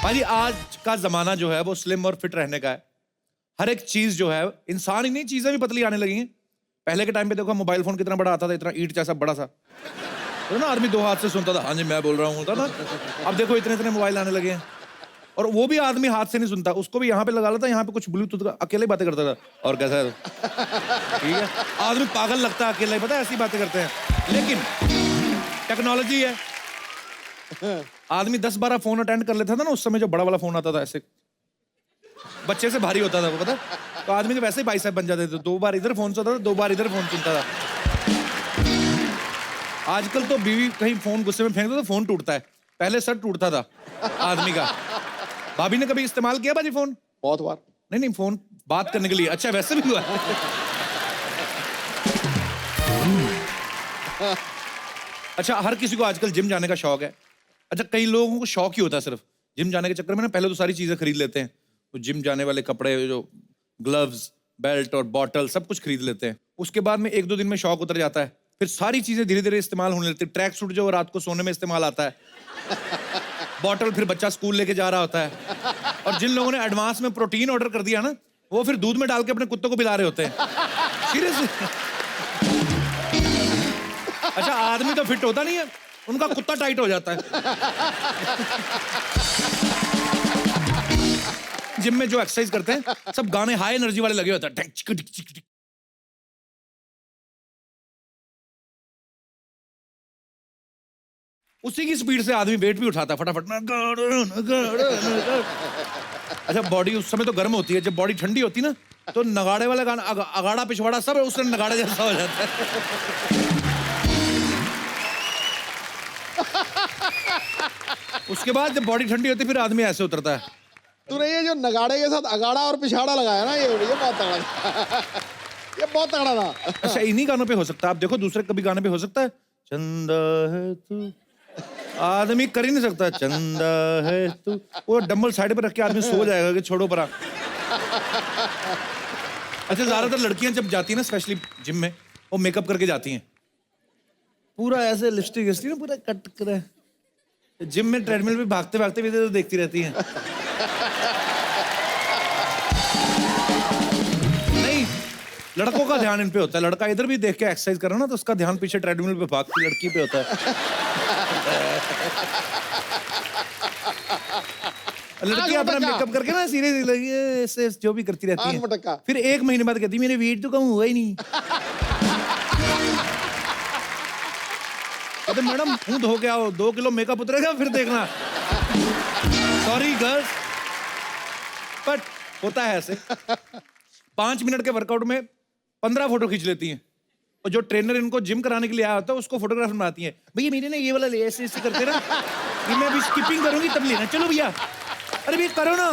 भाई आज का जमाना जो है वो स्लिम और फिट रहने का है। हर एक चीज जो है, इंसान ही नहीं, चीजें भी पतली आने लगी हैं। पहले के टाइम पे देखो मोबाइल फोन कितना बड़ा आता था, इतना ईंट जैसा बड़ा सा, तो ना आदमी दो हाथ से सुनता था, हाँ जी मैं बोल रहा हूँ, होता ना। अब देखो इतने इतने मोबाइल आने लगे हैं, और वो भी आदमी हाथ से नहीं सुनता, उसको भी यहाँ पे लगा लेता, यहाँ पे कुछ ब्लूटूथ का, अकेले बातें करता था। और कैसा है? ठीक है, आदमी पागल लगता है अकेले, पता है ऐसी बातें करते हैं। लेकिन टेक्नोलॉजी है, आदमी 10-12 फोन अटेंड कर लेता था ना उस समय, जो बड़ा वाला फोन आता था ऐसे बच्चे से भारी होता था वो, पता, तो आदमी के वैसे ही बाइसेप बन जाते थे। 2 बार इधर फोन सुनता था, 2 बार इधर फोन सुनता था। आजकल तो बीवी कहीं फोन गुस्से में फेंक दो तो फोन टूटता है, पहले सर टूटता था आदमी का। भाभी ने कभी इस्तेमाल किया बाजी फोन? बहुत बार। नहीं नहीं, फोन बात करने के लिए। अच्छा वैसे भी हुआ। अच्छा, हर किसी को आजकल जिम जाने का शौक है। अच्छा, कई लोगों को शौक ही होता है सिर्फ जिम जाने के चक्कर में ना, पहले तो सारी चीजें खरीद लेते हैं, तो जिम जाने वाले कपड़े, जो ग्लव्स, बेल्ट और बॉटल, सब कुछ खरीद लेते हैं। उसके बाद में 1-2 दिन में शौक उतर जाता है, फिर सारी चीजें धीरे धीरे इस्तेमाल होने लगती है। ट्रैक सूट जो रात को सोने में इस्तेमाल आता है, बॉटल फिर बच्चा स्कूल लेके जा रहा होता है, और जिन लोगों ने एडवांस में प्रोटीन ऑर्डर कर दिया ना, वो फिर दूध में डाल के अपने कुत्तों को पिला रहे होते हैं। सीरियसली। अच्छा, आदमी तो फिट होता नहीं है, उनका कुत्ता टाइट हो जाता है। जिम में जो एक्सरसाइज करते हैं सब गाने हाई एनर्जी वाले लगे होते हैं। उसी की स्पीड से आदमी वेट भी उठाता है फटाफट। अच्छा, बॉडी उस समय तो गर्म होती है, जब बॉडी ठंडी होती है ना, तो नगाड़े वाला गाना, अगाड़ा पिछवाड़ा सब उससे नगाड़े जैसा हो जाता है। उसके बाद जब बॉडी ठंडी होती है फिर आदमी ऐसे उतरता है। तूने ये जो नगाड़े के साथ अगाड़ा और पिछाड़ा लगाया ना, ये बहुत तगड़ा। ये बहुत तगड़ा था। अच्छा, इन्हीं गानों पे हो सकता है, आप देखो दूसरे कभी गाने पे हो सकता है। चंदा है तू, आदमी कर ही नहीं सकता। चंदा है तू, वो डंबल साइड पे रख के आदमी सो जाएगा कि छोड़ो परा। अच्छा, ज्यादातर लड़कियां जब जाती है ना, स्पेशली जिम में, वो मेकअप करके जाती हैं, पूरा ऐसे लिपस्टिक ना पूरा कट कर। जिम में ट्रेडमिल पे भागते भागते भी तो देखती रहती हैं। नहीं, लड़कों का ध्यान इन पे होता है। लड़का इधर भी देख के एक्सरसाइज कर रहा ना, तो उसका ध्यान पीछे ट्रेडमिल पे भागती लड़की पे होता है। लड़की अपना मेकअप करके ना सीरियस जो भी करती रहती है, फिर 1 महीने बाद कहती मेरे वेट तो कम हुआ ही नहीं। तो मैडम मुंह धो के आओ, 2 किलो मेकअप उतरेगा फिर देखना। सॉरी गर्ल्स, बट होता है ऐसे। 5 मिनट के वर्कआउट में 15 फोटो खींच लेती हैं, और जो ट्रेनर इनको जिम कराने के लिए आया होता है उसको फोटोग्राफर बनाती है। भैया मेरे ना ये वाला ले, ऐसे ऐसे करते ना, ये मैं अभी स्किपिंग करूंगी तब लेना, चलो भैया। अरे भैया करो ना।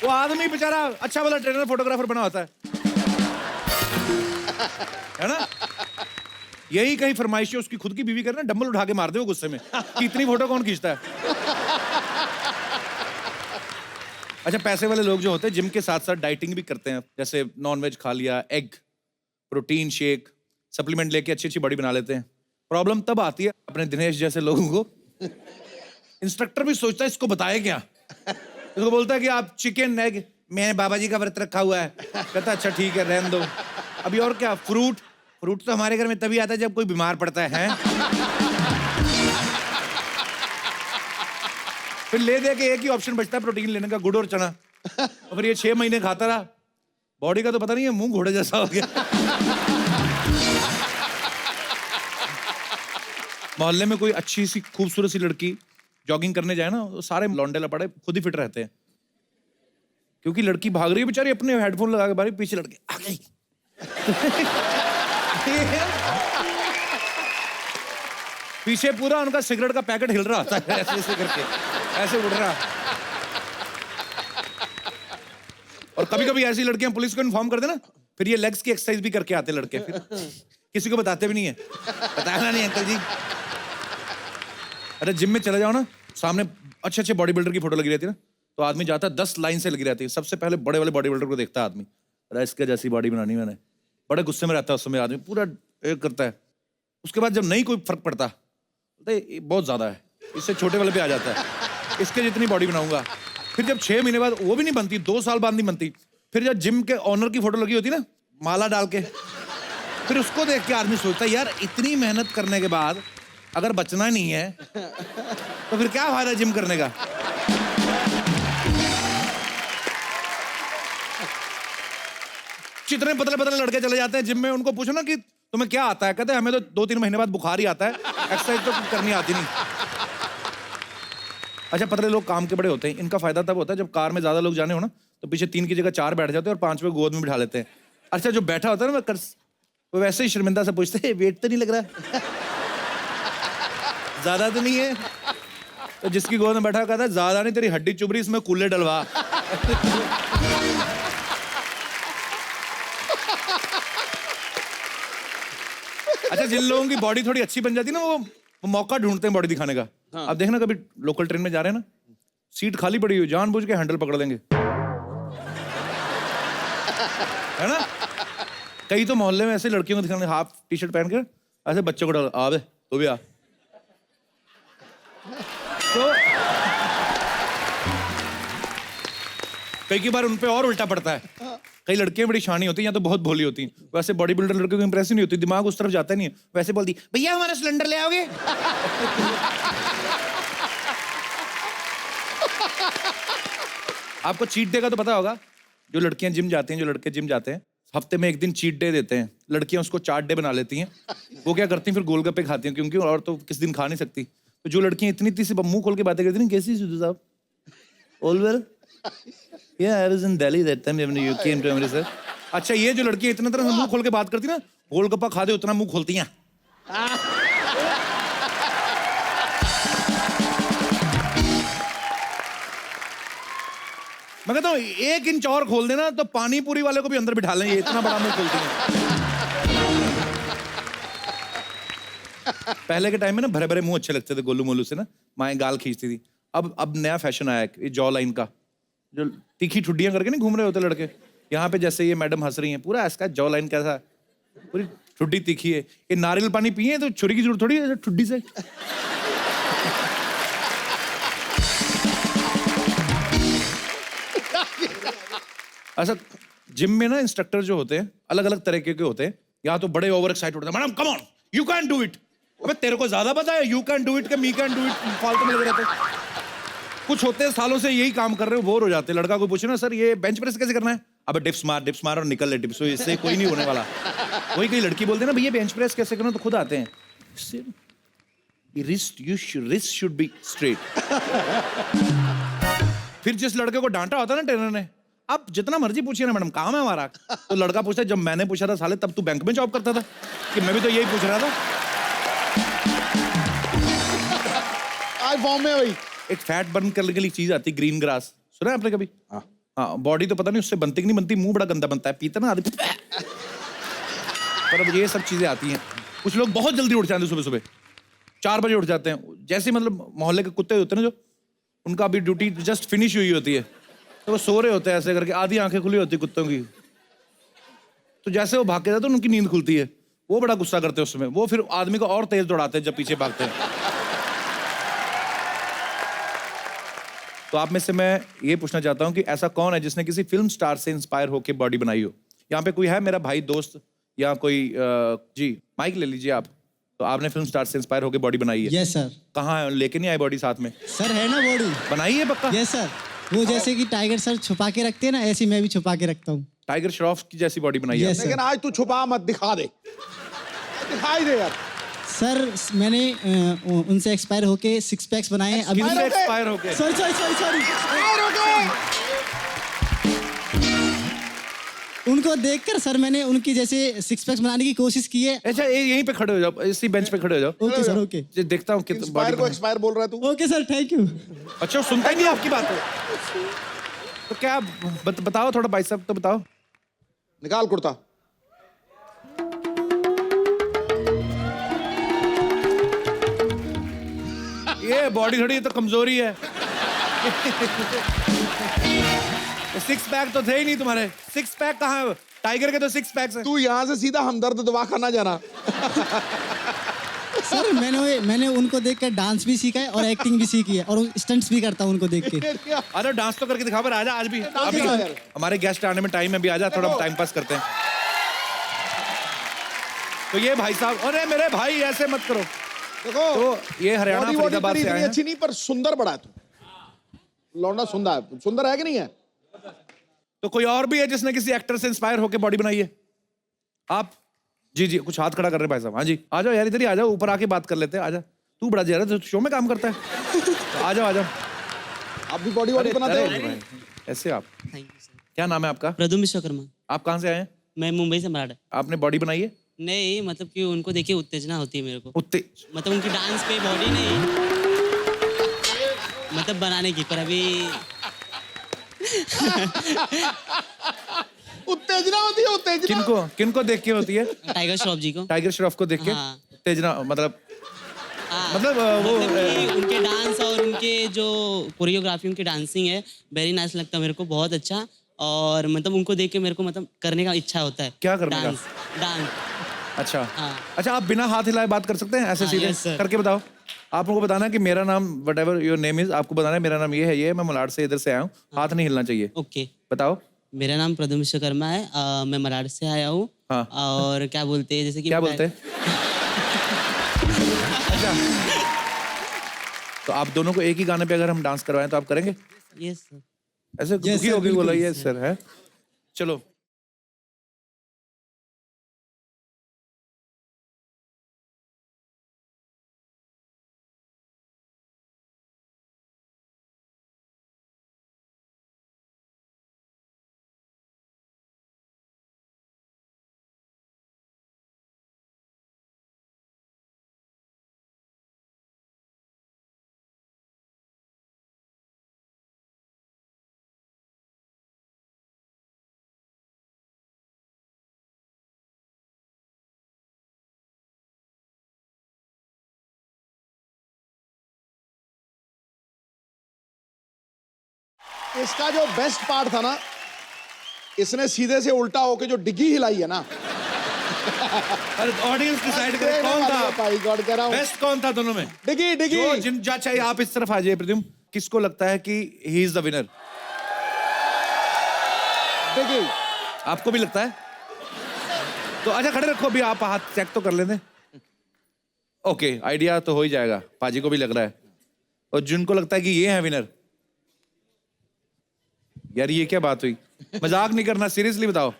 वो आदमी बेचारा अच्छा वाला ट्रेनर फोटोग्राफर बना होता है ना। यही कहीं फरमाइश है उसकी खुद की बीवी करना, डंबल उठा के मार दे वो गुस्से में कि इतनी फोटो कौन खींचता है। अच्छा, पैसे वाले लोग जो होते हैं जिम के साथ साथ डाइटिंग भी करते हैं, जैसे नॉनवेज खा लिया, एग, प्रोटीन शेक, सप्लीमेंट लेके अच्छी अच्छी बॉडी बना लेते हैं। प्रॉब्लम तब आती है अपने दिनेश जैसे लोगों को, इंस्ट्रक्टर भी सोचता है इसको बताए क्या, इसको बोलता है कि आप चिकन एग, मैंने बाबा जी का व्रत रखा हुआ है, कहता अच्छा ठीक है रहने दो। अभी और क्या, फ्रूट तो हमारे घर में तभी आता है जब कोई बीमार पड़ता है। फिर ले दे के एक ही ऑप्शन बचता है प्रोटीन लेने का, गुड़ और चना, और फिर ये 6 महीने खाता रहा। बॉडी का तो पता नहीं है, मुंह घोड़े जैसा हो गया। मोहल्ले में कोई अच्छी सी खूबसूरत सी लड़की जॉगिंग करने जाए ना, तो सारे लौंडे लपड़े खुद ही फिट रहते हैं, क्योंकि लड़की भाग रही है बेचारी अपने हेडफोन लगा के, बारी पीछे लड़के आ गई। पीछे पूरा उनका सिगरेट का पैकेट हिल रहा होता है, ऐसे ऐसे करके, ऐसे उड़ रहा। और कभी कभी ऐसी लड़कियां पुलिस को इन्फॉर्म कर देना, फिर ये लेग्स की एक्सरसाइज भी करके आते लड़के, फिर किसी को बताते भी नहीं है, बताना नहीं अंकल जी। अरे जिम में चले जाओ ना, सामने अच्छे अच्छे बॉडी बिल्डर की फोटो लगी रहती है ना, तो आदमी जाता है 10 लाइन से लगी रहती है, सबसे पहले बड़े वाले बॉडी बिल्डर को देखता है आदमी, अरे इसके जैसी बॉडी बनानी मैंने। बड़े गुस्से में रहता है उस समय आदमी, पूरा एक करता है। उसके बाद जब नहीं कोई फर्क पड़ता, बोलता है बहुत ज्यादा है, इससे छोटे वाले पे आ जाता है, इसके जितनी बॉडी बनाऊंगा। फिर जब 6 महीने बाद वो भी नहीं बनती, 2 साल बाद नहीं बनती, फिर जब जिम के ऑनर की फोटो लगी होती ना माला डाल के, फिर उसको देख के आदमी सोचता है यार इतनी मेहनत करने के बाद अगर बचना नहीं है तो फिर क्या फायदा जिम करने का। जितने पतले पतले लड़के चले जाते हैं जिम में, उनको पूछो ना कि तुम्हें क्या आता है, कहते हैं हमें तो 2-3 महीने बाद बुखार ही आता है, एक्सरसाइज तो करनी आती नहीं। अच्छा, पतले लोग काम के बड़े होते हैं, इनका फायदा तब होता है जब कार में ज्यादा लोग जाने हो ना तो पीछे 3 की जगह 4 बैठ जाते हैं और 5वें गोद में बिठा लेते हैं। अच्छा, जो बैठा होता है ना वो वैसे ही शर्मिंदा से पूछते हैं वेट तो नहीं लग रहा ज्यादा तो नहीं है, तो जिसकी गोद में बैठा कहता है ज्यादा नहीं, तेरी हड्डी चुभ रही, इसमें कूले डलवा। अच्छा, जिन लोगों की बॉडी थोड़ी अच्छी बन जाती है ना वो मौका ढूंढते हैं बॉडी दिखाने का। हाँ। अब देखना कभी लोकल ट्रेन में जा रहे हैं ना, सीट खाली पड़ी हुई, जानबूझ के हैंडल पकड़ लेंगे, है ना। कई तो मोहल्ले में ऐसे लड़कियों को दिखाने हाफ टी शर्ट पहन के ऐसे बच्चों को डाल, आ बे तो भी आ। तो कई बार उन पे और उल्टा पड़ता है। कई लड़कियां बड़ी शानी होती हैं या तो बहुत भोली होती हैं, वैसे बॉडी बिल्डर लड़कियों को इंप्रेस नहीं होती, दिमाग उस तरफ जाता नहीं है, वैसे बोलती भैया हमारा सिलेंडर ले आओगे। आपको चीट डे का तो पता होगा, जो लड़कियां जिम जाती हैं, जो लड़के जिम जाते हैं, हफ्ते में एक दिन चीट डे देते हैं, लड़कियां उसको चाट डे बना लेती हैं। वो क्या करती हैं, फिर गोलगप्पे खाती हैं, क्योंकि और तो किस दिन खा नहीं सकती। तो जो लड़कियां इतनी सी मुंह खोल के बातें करती हैं, कैसी सिद्धू साहब, all well, yeah, I was in Delhi that time when you came to Amritsar. अच्छा, ये जो लड़की इतना तरह से मुंह खोल के बात करती ना, गोलगप्पा खा दे उतना मुंह खोलती हैं। मैं कहता हूँ 1 इंच और खोल देना तो पानी पूरी वाले को भी अंदर बिठा लेंगे, इतना बड़ा मुंह खोलती हैं। पहले के टाइम में ना भरे भरे मुंह अच्छे लगते थे, गोलू मोलू से ना माएं गाल खींचती थी। अब नया फैशन आया है जॉ लाइन का, जो तीखी ठुड्डियां करके नहीं घूम रहे होते लड़के, यहाँ पे जैसे ये मैडम हंस रही हैं, पूरा इसका जॉ लाइन कैसा, पूरी ठुड्डी तीखी है। ये नारियल पानी पिए तो छुरी की जरूरत थोड़ी है ठुड्डी से। ऐसा जिम में ना इंस्ट्रक्टर जो होते हैं अलग अलग तरीके के होते हैं, या तो बड़े ओवर एक्साइटेड होते हैं, madam come on you can do it. अबे तेरे को ज्यादा पता है, यू कैन डू इट का मी कैन डू इट फालतू में लगे रहते हैं। कुछ होते हैं सालों से यही काम कर रहे हो, बोर हो जाते हैं। लड़का को पूछे ना सर ये बेंच प्रेस कैसे करना है, अबे डिप्स मार और निकल ले डिप्स, इससे कोई नहीं होने वाला। वही कई लड़की बोलते हैं ना भैया बेंच प्रेस कैसे करना, तो खुद आते हैं, रिस्ट शुड बी स्ट्रेट। फिर जिस लड़के को डांटा होता है ना ट्रेनर ने, अब जितना मर्जी पूछिए ना मैडम काम है हमारा, तो लड़का पूछता है जब मैंने पूछा था साले तब तू बैंक में जॉब करता था, कि मैं भी तो यही पूछ रहा था। आज फॉर्म में भाई एक फैट बर्न करने के लिए चीज आती है ग्रीन ग्रास, सुना है आपने कभी? हाँ, बॉडी तो पता नहीं उससे बनती कि नहीं बनती, मुंह बड़ा गंदा बनता है, पीता ना आदमी। पर अब ये सब चीजें आती हैं। कुछ लोग बहुत जल्दी उठ जाते हैं, सुबह सुबह 4 बजे उठ जाते हैं, जैसे मतलब मोहल्ले के कुत्ते होते हैं ना, जो उनका अभी ड्यूटी जस्ट फिनिश हुई होती है, तो वो सो रहे होते हैं ऐसे करके, आधी आंखें खुली होती कुत्तों की, तो जैसे वो भाग के जाते हैं उनकी नींद खुलती है, वो बड़ा गुस्सा करते हैं उसमें, वो फिर आदमी को और तेज दौड़ाते हैं जब पीछे भागते हैं। तो आप में से मैं ये पूछना चाहता हूं कि ऐसा कौन है जिसने किसी फिल्म स्टार से इंस्पायर होकर बॉडी बनाई हो? यहाँ पे कोई है मेरा भाई दोस्त या कोई जी माइक ले लीजिए आप। तो आपने फिल्म स्टार से इंस्पायर होकर बॉडी बनाई है? Yes sir. कहाँ है, लेके नहीं आए बॉडी साथ में? सर है ना बॉडी बनाई है पक्का? Yes sir. वो जैसे कि टाइगर सर छुपा के रखते हैं ना, ऐसी मैं भी छुपा के रखता हूँ। टाइगर श्रॉफ की जैसी बॉडी बनाई है? Yes, लेकिन आज तू छुपा मत, दिखा दे, दिखाई दे यार। सर मैंने उनसे एक्सपायर होके 6 पैक्स बनाए हैं अभी। एक्सपायर हो गए? सॉरी उनको देखकर सर मैंने उनकी जैसे 6 पैक्स बनाने की कोशिश की है। अच्छा यहीं पे खड़े हो जाओ, इसी बेंच पे खड़े हो जाओ। Okay sir okay. जी, देखता हूँ कितना एक्सपायर को एक्सपायर बोल रहा है तू? Okay sir thank you. अच्छा सुनता ही नहीं आपकी बात है। तो क्या बताओ थोड़ा भाई साहब, तो बताओ। निकाल कुर्ता। ये बॉडी थोड़ी, ये तो कमजोरी है। 6 पैक तो थे ही नहीं तुम्हारे। 6 पैक कहाँ है? टाइगर के तो 6 पैक्स हैं। तू यहाँ से सीधा हमदर्द दवा खाना जाना। सर मैंने उनको देख कर डांस भी सीखा है और एक्टिंग भी सीखी है और स्टंट्स भी करता हूँ उनको देख के। अरे डांस तो करके दिखा, पर आजा आज भी। अभी दिखा यार। हमारे गेस्ट आने में टाइम है, भी आजा, थोड़ा टाइम पास करते हैं। तो ये भाई साहब, अरे मेरे भाई ऐसे मत करो। देखो तो ये हरियाणा बॉडी फरीदाबाद से आए हैं। अच्छी नहीं पर सुंदर बड़ा है तू। लौंडा सुंदर है कि नहीं है? तो कोई और भी है जिसने किसी एक्टर से इंस्पायर होकर बॉडी बनाई है? आप जी जी कुछ हाथ खड़ा कर रहे हैं भाई साहब। हाँ जी आ जाओ यार, इधर ही आ जाओ, ऊपर आके बात कर लेते हैं। आजा, तू बड़ा जरा तो शो में काम करता है। तो आ जाओ आ जाओ। आप भी बॉडी बनाते हो? ऐसे आप, थैंक यू सर। क्या नाम है आपका? प्रद्युम्न विश्वकर्मा। आप कहाँ से आए हैं? मैं मुंबई से मराठा। आपने बॉडी बनाई है? नहीं मतलब कि उनको देखिए उत्तेजना होती है मेरे को, उत्ते मतलब उनकी डांस पे बॉडी नहीं मतलब बनाने की, पर अभी उत्तेजना होती है, उत्तेजना। किनको देख के होती है? टाइगर श्रॉफ जी को। टाइगर श्रॉफ को देख के हाँ। उत्तेजना, मतलब हाँ, मतलब वो मतलब कि उनके डांस और उनके जो कोरियोग्राफी, उनकी डांसिंग है वेरी नाइस लगता है मेरे को, बहुत अच्छा। और मतलब उनको देख के मेरे को मतलब करने का इच्छा होता है। क्या करने का? डांस। अच्छा हाँ। अच्छा, आप बिना हाथ हिलाए बात कर सकते हैं ऐसे हाँ, सीधे? yes, sir. करके बताओ। आप लोगों को बताना है कि मेरा नाम what ever your name is, आपको बताना है मेरा नाम ये है, मैं मलाड से इधर से आया हूँ। हाथ नहीं हिलना चाहिए। ओके। बताओ। मेरा नाम प्रद्युम्न विश्वकर्मा है, मैं मराठ से आया हूँ। हाँ। और क्या बोलते हैं, जैसे कि क्या बोलते हैं? अच्छा, तो आप दोनों को एक ही गाने पे अगर हम डांस करवाएं तो आप करेंगे? Yes sir. ऐसे दुखी sir, होगी बिल्कुल, बोला ये सर है। चलो इसका जो बेस्ट पार्ट था ना, इसने सीधे से उल्टा होके जो डिग्गी हिलाई है ना, ऑडियंस डिसाइड करे कौन था भाई गॉड कह रहा हूं, बेस्ट, कौन था दोनों में? डिग्गी डिग्गी। जो जिन जा चाहिए आप इस तरफ आ जाइए। प्रद्युम्न, किसको लगता है कि ही इज द विनर? डिग्गी। आपको भी लगता है? तो अच्छा खड़े रखो, अभी आप हाथ चेक तो कर लेते। ओके, आइडिया तो हो ही जाएगा, पाजी को भी लग रहा है। और जिनको लगता है कि ये है विनर, यार ये क्या बात हुई? मजाक नहीं करना, सीरियसली बताओ।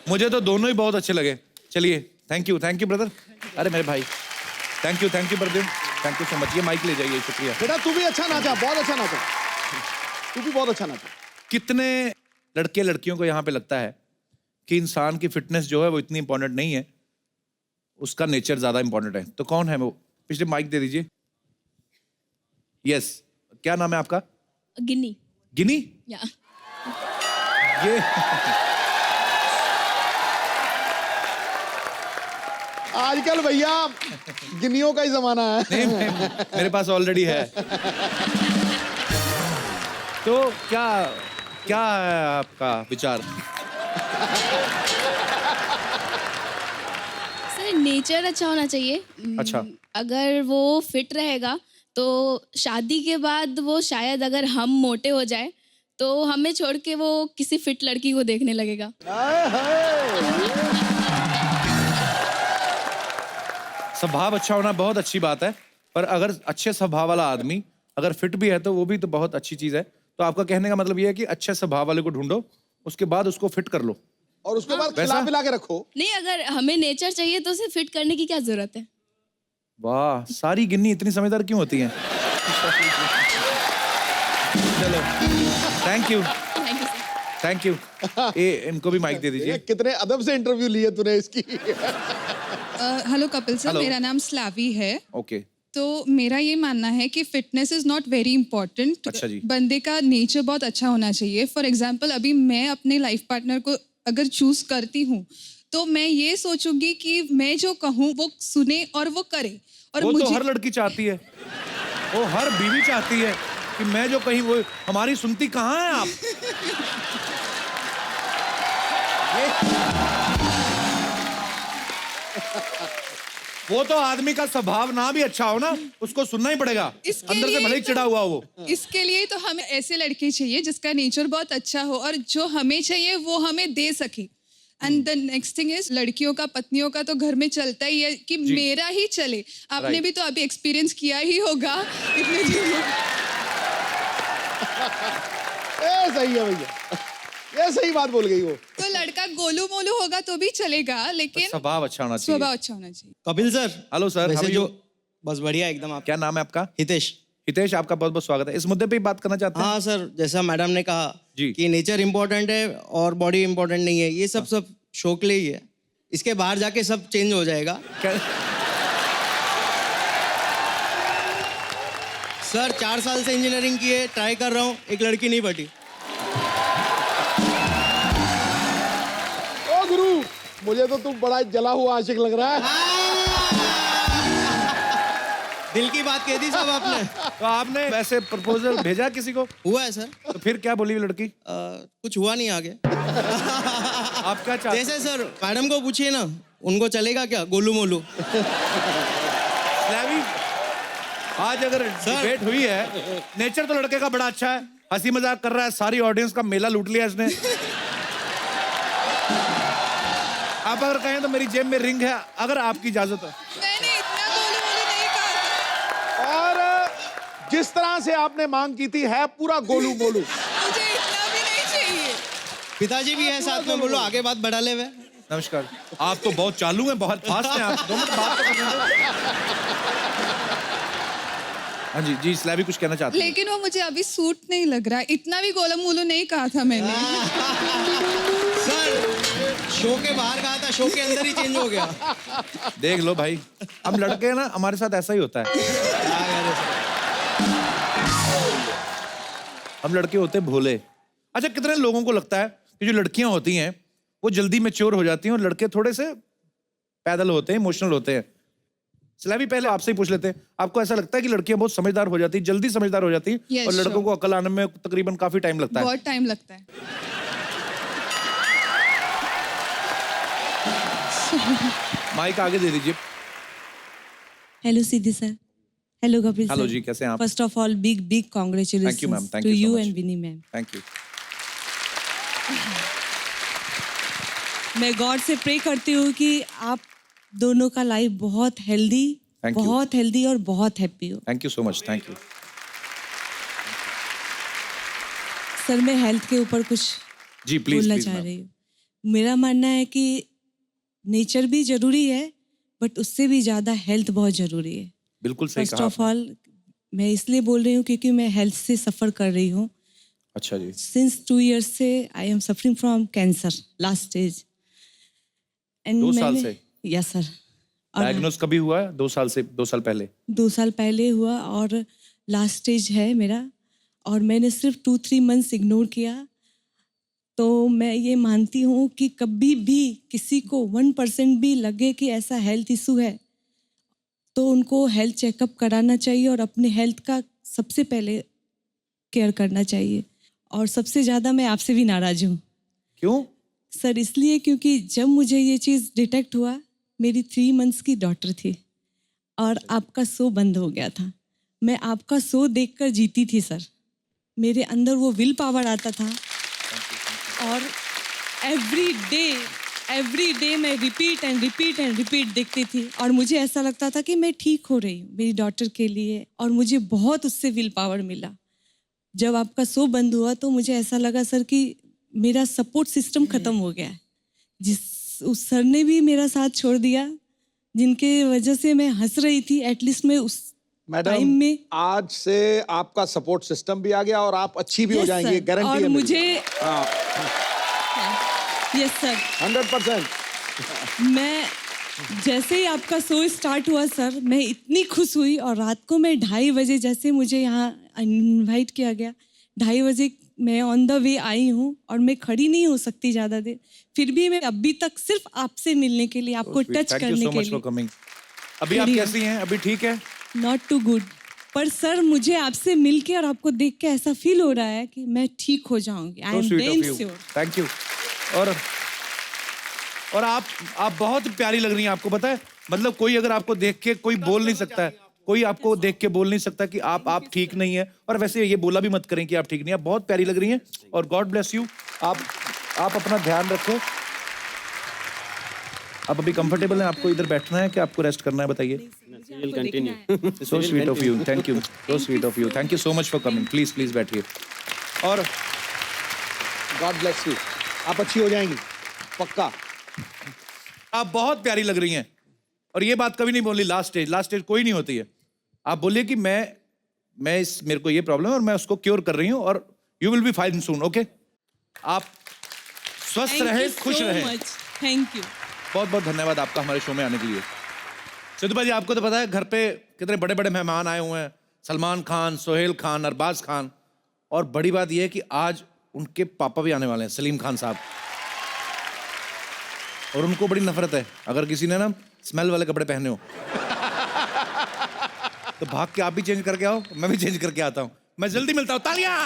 मुझे तो दोनों ही बहुत अच्छे लगे। चलिए, थैंक यू ब्रदर। अरे मेरे भाई, thank you Pradyumna, thank you so much. ये माइक ले जाइए, शुक्रिया। बेटा तू भी अच्छा नाचा, बहुत अच्छा नाचा, तू भी बहुत अच्छा नाचा। कितने लड़के लड़कियों को यहाँ पे लगता है कि इंसान की फिटनेस जो है वो इतनी इंपॉर्टेंट नहीं है, उसका नेचर ज्यादा इंपॉर्टेंट है? तो कौन है वो? पिछले माइक दे दीजिए। यस, क्या नाम है आपका? गिनी। गिनी? या ये आजकल भैया गिनियों का ही जमाना है। नहीं, मेरे पास ऑलरेडी है। तो क्या क्या है आपका विचार? सर नेचर अच्छा होना चाहिए। अच्छा। अगर वो फिट रहेगा तो शादी के बाद वो शायद अगर हम मोटे हो जाए तो हमें छोड़ के वो किसी फिट लड़की को देखने लगेगा। स्वभाव अच्छा होना बहुत अच्छी बात है, पर अगर अच्छे स्वभाव वाला आदमी अगर फिट भी है तो वो भी तो बहुत अच्छी चीज है। तो आपका कहने का मतलब ये है कि अच्छे स्वभाव वाले को ढूंढो, उसके बाद उसको फिट कर लो, और उसके बाद वैसा? खिला पिला के रखो। नहीं, अगर हमें नेचर चाहिए तो उसे फिट करने की क्या जरूरत है? वाह, सारी गिन्नी इतनी समझदार क्यों होती हैं? चलो, thank you thank you sir. Thank you. ये इनको भी माइक दे ये दीजिए। कितने अदब से इंटरव्यू लिए तूने इसकी। Hello Kapil sir, Hello. मेरा नाम स्लावी है। ओके, तो मेरा ये मानना है कि fitness is not very important. अच्छा जी। बंदे का नेचर बहुत अच्छा होना चाहिए। फॉर एग्जांपल अभी मैं अपने लाइफ पार्टनर को अगर चूज करती हूँ तो मैं ये सोचूंगी कि मैं जो कहूँ वो सुने और वो करे। और वो मुझे तो हर लड़की चाहती है, वो हर बीवी चाहती है कि मैं जो कहीं वो हमारी सुनती कहाँ है आप? वो तो आदमी का स्वभाव ना भी अच्छा हो ना, उसको सुनना ही पड़ेगा, इसके अंदर से लिए भले ही तो- चिढ़ा हुआ हो। इसके लिए तो हमें ऐसे लड़के चाहिए जिसका नेचर बहुत अच्छा हो और जो हमें चाहिए वो हमें दे सके। And the next thing is लड़कियों का पत्नियों का तो घर में चलता ही है कि मेरा ही चले। आपने Right. भी तो अभी एक्सपीरियंस किया ही होगा इतने दिन में। ये सही है भैया, ये सही बात बोल गई वो। तो लड़का गोलू मोलू होगा तो भी चलेगा, लेकिन स्वभाव अच्छा होना चाहिए। स्वभाव अच्छा होना चाहिए। कपिल सर। हेलो सर, वैसे how are जो you? बस बढ़िया एकदम। आप क्या नाम है आपका? हितेश। हितेश, आपका बहुत बहुत स्वागत है। इस मुद्दे पे ही बात करना चाहते हैं? हाँ सर, जैसा मैडम ने कहा जी। कि नेचर इम्पोर्टेंट है और बॉडी इम्पोर्टेंट नहीं है, ये सब शो के लिए ही है। इसके बाहर जाके सब चेंज हो जाएगा। क्या? सर 4 साल से इंजीनियरिंग की है, ट्राई कर रहा हूँ, एक लड़की नहीं बटी। ओ गुरु, मुझे तो तुम बड़ा जला हुआ आशिक लग रहा है। दिल की बात कह दी सब आपने। तो आपने वैसे प्रपोजल भेजा किसी को? हुआ है सर। तो फिर क्या बोली वो लड़की? कुछ हुआ नहीं आगे। आप क्या चाहते? जैसे सर मैडम को पूछिए ना, उनको चलेगा क्या गोलू मोलू? स्लैवी, आज अगर डिबेट हुई है, नेचर तो लड़के का बड़ा अच्छा है, हंसी मजाक कर रहा है, सारी ऑडियंस का मेला लूट लिया इसने। आप अगर कहें तो मेरी जेब में रिंग है, अगर आपकी इजाजत है। मैंने इतना गोलू मोलू नहीं कहा था। और जिस तरह से आपने मांग की थी है पूरा गोलू मोलू। मुझे इतना भी नहीं चाहिए। पिताजी भी है साथ में, बोलो आगे बात बढ़ा ले वे। नमस्कार। आप तो बहुत चालू हैं, बहुत फास्ट हैं आप। 2 मिनट बात तो करने दो। हाँ जी जी, स्लैवी कुछ कहना चाहते हैं? लेकिन वो मुझे अभी सूट नहीं लग रहा है। इतना भी गोलू मोलू नहीं कहा था मैंने। सर शो के बाहर कहा था, शो के अंदर ही चेंज हो गया। देख लो भाई, हम लड़के हैं ना, हमारे साथ ऐसा ही होता है। हम लड़के होते हैं भोले। अच्छा, कितने लोगों को लगता है कि जो लड़कियां होती हैं वो जल्दी मैच्योर हो जाती हैं और लड़के थोड़े से पैदल होते हैं, इमोशनल होते हैं? स्लैवी, पहले आपसे ही पूछ लेते हैं, आपको ऐसा लगता है कि लड़कियां बहुत समझदार हो जाती हैं, जल्दी समझदार हो जाती हैं, Yes, और लड़कों sure. को अकल आने में तकरीबन काफी टाइम लगता है? बहुत टाइम लगता है। माइक आगे दे दीजिए। Hello Siddhi sir, hello Kapil sir. Hello ji, कैसे हैं आप? First of all big big Thank you, ma'am. Congratulations Thank to you so you much. And Vini ma'am. Thank you. मैं गॉड से प्रे करती हूँ कि आप दोनों का लाइफ बहुत हेल्दी, Thank you. बहुत हेल्दी और बहुत हैप्पी हो। Thank you so much. Thank you. Sir मैं हेल्थ के ऊपर कुछ जी प्लीज बोलना प्लीज चाह मैम। रही हूँ। मेरा मानना है कि नेचर भी जरूरी है, बट उससे भी ज़्यादा हेल्थ बहुत जरूरी है। बिल्कुल सही फर्स्ट कहा ऑफ आपने। ऑल मैं इसलिए बोल रही हूँ क्योंकि मैं हेल्थ से सफ़र कर रही हूँ। अच्छा जी। सिंस 2 years से I am suffering from cancer last stage. 2 साल से? Yes sir. और डायग्नोस कभी हुआ है? 2 साल से, 2 साल पहले? 2 साल पहले हुआ और लास्ट स्टेज है मेरा, और मैंने सिर्फ 2-3 मंथ्स इग्नोर किया। तो मैं ये मानती हूँ कि कभी भी किसी को 1% भी लगे कि ऐसा हेल्थ इशू है तो उनको हेल्थ चेकअप कराना चाहिए और अपने हेल्थ का सबसे पहले केयर करना चाहिए। और सबसे ज़्यादा मैं आपसे भी नाराज़ हूँ। क्यों? सर इसलिए क्योंकि जब मुझे ये चीज़ डिटेक्ट हुआ, मेरी 3 months की डॉटर थी और आपका शो बंद हो गया था। मैं आपका शो देखकर जीती थी सर। मेरे अंदर वो विल पावर आता था और एवरी डे मैं रिपीट देखती थी और मुझे ऐसा लगता था कि मैं ठीक हो रही हूँ मेरी डॉटर के लिए, और मुझे बहुत उससे विल पावर मिला। जब आपका शो बंद हुआ तो मुझे ऐसा लगा सर कि मेरा सपोर्ट सिस्टम ख़त्म हो गया है। उस सर ने भी मेरा साथ छोड़ दिया, जिनके वजह से मैं हंस रही थी। एटलीस्ट मैं उस मैडम टाइम में आज से आपका सपोर्ट सिस्टम भी आ गया और आप अच्छी भी हो Yes, जाएंगी, sir. गारंटी और है मेरी। मुझे हाँ, यस सर 100%। मैं जैसे ही आपका शो स्टार्ट हुआ सर, मैं इतनी खुश हुई। और रात को मैं 2:30 बजे जैसे मुझे यहाँ इनवाइट किया गया, 2:30 बजे मैं ऑन द वे आई हूँ और मैं खड़ी नहीं हो सकती ज़्यादा देर, फिर भी मैं अभी तक सिर्फ आपसे मिलने के लिए, आपको टच थैंक यू करने सो के मच फॉर लिए। कमिंग। अभी आप खड़ी हूँ। कैसी हैं? अभी ठीक है? नॉट टू गुड, पर सर मुझे आपसे मिलके और आपको देख के ऐसा फील हो रहा है कि मैं ठीक हो जाऊंगी। I So am sweet of damn you. Sure. Thank you. और आप बहुत प्यारी लग रही हैं। आपको पता है मतलब कोई अगर आपको देख के कोई बोल नहीं सकता है, कोई आपको देख के बोल नहीं सकता कि आप ठीक नहीं है। और वैसे ये बोला भी मत करें कि आप ठीक नहीं है। आप बहुत प्यारी लग रही हैं और गॉड ब्लेस यू। आप अपना ध्यान रखें। आप अभी कंफर्टेबल हैं? आपको इधर बैठना है कि आपको रेस्ट करना है, बताइए। So sweet of you, thank you, so sweet of you, thank you so much for coming. Please please बैठिए। और गॉड ब्लेस यू। आप अच्छी हो जाएंगी, पक्का। आप बहुत प्यारी लग रही हैं और ये बात कभी नहीं बोली लास्ट स्टेज कोई नहीं होती है। आप बोलिए कि मेरे को ये प्रॉब्लम है और मैं उसको क्योर कर रही हूँ और you will be fine soon. Okay, आप स्वस्थ रहे, खुश रहे। Thank you. बहुत बहुत धन्यवाद आपका हमारे शो में आने के लिए। सिद्धू भाई, आपको तो पता है घर पे कितने बड़े बड़े मेहमान आए हुए हैं, सलमान खान, सोहेल खान, अरबाज खान, और बड़ी बात यह है कि आज उनके पापा भी आने वाले हैं, सलीम खान साहब। और उनको बड़ी नफरत है अगर किसी ने ना स्मेल वाले कपड़े पहने हो तो भाग के आप भी चेंज करके आओ, मैं भी चेंज करके आता हूं। मैं जल्दी मिलता हूं, तालियां।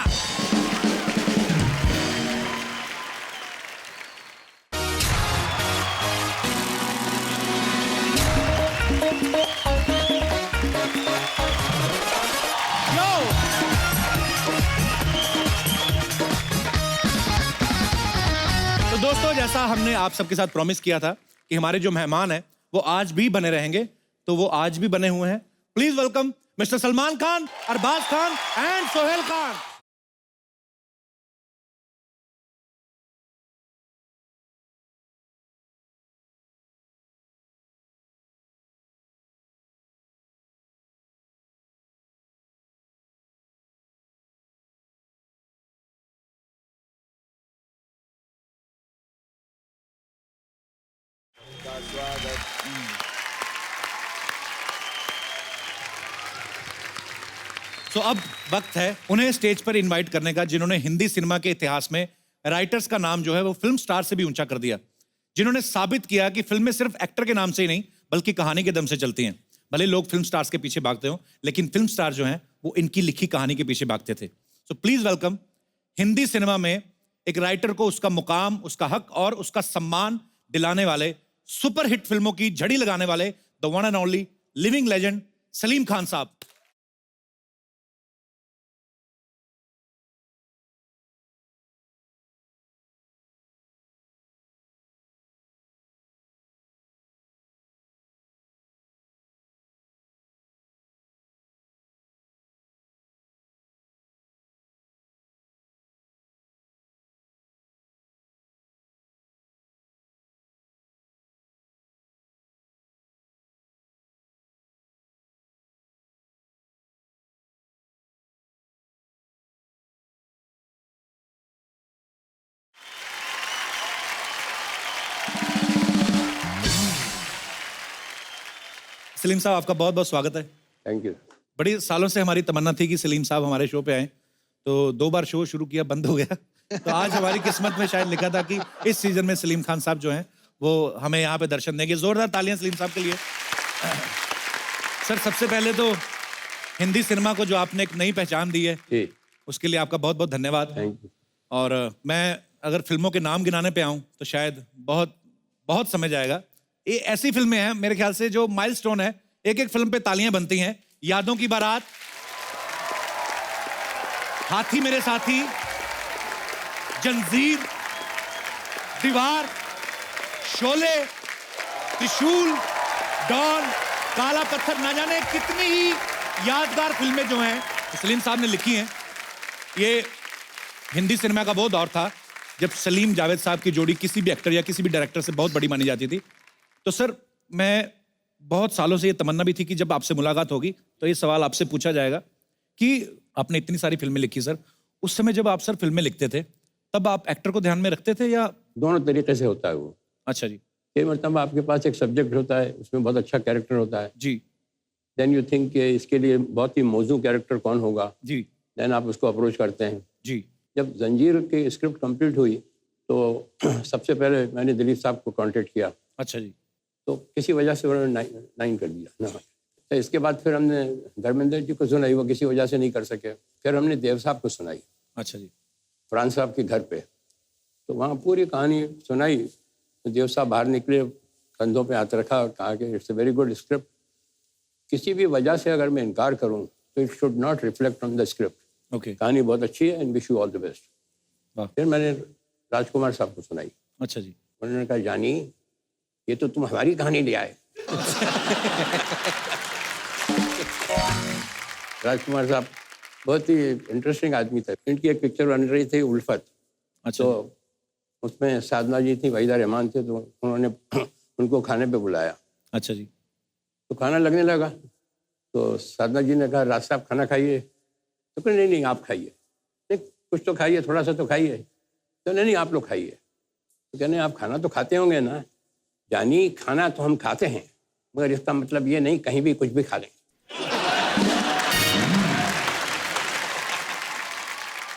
तो दोस्तों, जैसा हमने आप सबके साथ प्रॉमिस किया था कि हमारे जो मेहमान हैं वो आज भी बने रहेंगे, तो वो आज भी बने हुए हैं। Please welcome mister Salman Khan, Arbaaz Khan and Sohail Khan. तो अब वक्त है उन्हें स्टेज पर इनवाइट करने का, जिन्होंने हिंदी सिनेमा के इतिहास में राइटर्स का नाम जो है वो फिल्म स्टार से भी ऊंचा कर दिया, जिन्होंने साबित किया कि फिल्में सिर्फ एक्टर के नाम से ही नहीं बल्कि कहानी के दम से चलती हैं। भले लोग फिल्म स्टार्स के पीछे भागते हो, लेकिन फिल्म स्टार जो हैं वो इनकी लिखी कहानी के पीछे भागते थे। So please welcome Hindi cinema में एक राइटर को उसका मुकाम, उसका हक और उसका सम्मान दिलाने वाले, सुपर हिट फिल्मों की झड़ी लगाने वाले, the one and only living legend Salim Khan साहब। सलीम साहब, आपका बहुत बहुत स्वागत है। Thank you. बड़ी सालों से हमारी तमन्ना थी कि सलीम साहब हमारे शो पे आए, तो 2 बार शो शुरू किया, बंद हो गया। तो आज हमारी किस्मत में शायद लिखा था कि इस सीजन में सलीम खान साहब जो हैं वो हमें यहाँ पे दर्शन देंगे। जोरदार तालियां सलीम साहब के लिए। सर, सबसे पहले तो हिंदी सिनेमा को जो आपने एक नई पहचान दी है, उसके लिए आपका बहुत बहुत धन्यवाद। Thank you. और मैं अगर फिल्मों के नाम गिनाने पे आऊँ तो शायद बहुत बहुत समय जाएगा। ये ऐसी फिल्में हैं मेरे ख्याल से जो माइलस्टोन है, एक एक फिल्म पे तालियां बनती हैं। यादों की बारात, हाथी मेरे साथी, जंजीर, दीवार, शोले, त्रिशूल, डॉन, काला पत्थर, ना जाने कितनी ही यादगार फिल्में जो हैं सलीम साहब ने लिखी हैं। ये हिंदी सिनेमा का वो दौर था जब सलीम जावेद साहब की जोड़ी किसी भी एक्टर या किसी भी डायरेक्टर से बहुत बड़ी मानी जाती थी। तो सर, मैं बहुत सालों से ये तमन्ना भी थी कि जब आपसे मुलाकात होगी तो ये सवाल आपसे पूछा जाएगा कि आपने इतनी सारी फिल्में लिखी सर, उस समय जब आप सर फिल्में लिखते थे तब आप एक्टर को ध्यान में रखते थे या? दोनों तरीके से होता है वो। अच्छा जी। कई मतलब आपके पास एक सब्जेक्ट होता है, उसमें बहुत अच्छा कैरेक्टर होता है जी। देन यू थिंक कि इसके लिए बहुत ही मौजू कैरेक्टर कौन होगा जी। देन आप उसको अप्रोच करते हैं जी। जब जंजीर की स्क्रिप्ट कंप्लीट हुई तो सबसे पहले मैंने दिलीप साहब को कांटेक्ट किया। अच्छा जी। तो किसी वजह से उन्होंने नाइन कर दिया ना। तो इसके बाद फिर हमने धर्मेंद्र जी को सुनाई, वो किसी वजह से नहीं कर सके। फिर हमने देव साहब को सुनाई। अच्छा जी। फरहान साहब के घर पे, तो वहाँ पूरी कहानी सुनाई। तो देव साहब बाहर निकले, कंधों पे हाथ रखा और कहा कि it's a very good script, किसी भी वजह से अगर मैं इनकार करूं तो it should not reflect on the script, okay, कहानी बहुत अच्छी है and wish you all the best. वाह, फिर मैंने राजकुमार साहब को सुनाई, अच्छा जी, उन्होंने कहा जानी ये तो तुम हमारी कहानी ले आए। राजकुमार साहब बहुत ही इंटरेस्टिंग आदमी थे। इनकी एक पिक्चर बन रही थी उल्फत, अच्छा, तो उसमें साधना जी थी, वहीदा रहमान थे, तो उन्होंने उनको खाने पे बुलाया। अच्छा जी, तो खाना लगने लगा, तो साधना जी ने कहा राज साहब खाना खाइए, तो कहा नहीं नहीं आप खाइए, नहीं कुछ तो खाइए, थोड़ा सा तो खाइए, तो नहीं नहीं आप लोग खाइए। तो कहने आप खाना तो खाते होंगे ना? जानी खाना तो हम खाते हैं, मगर इसका मतलब ये नहीं कहीं भी कुछ भी खा लें।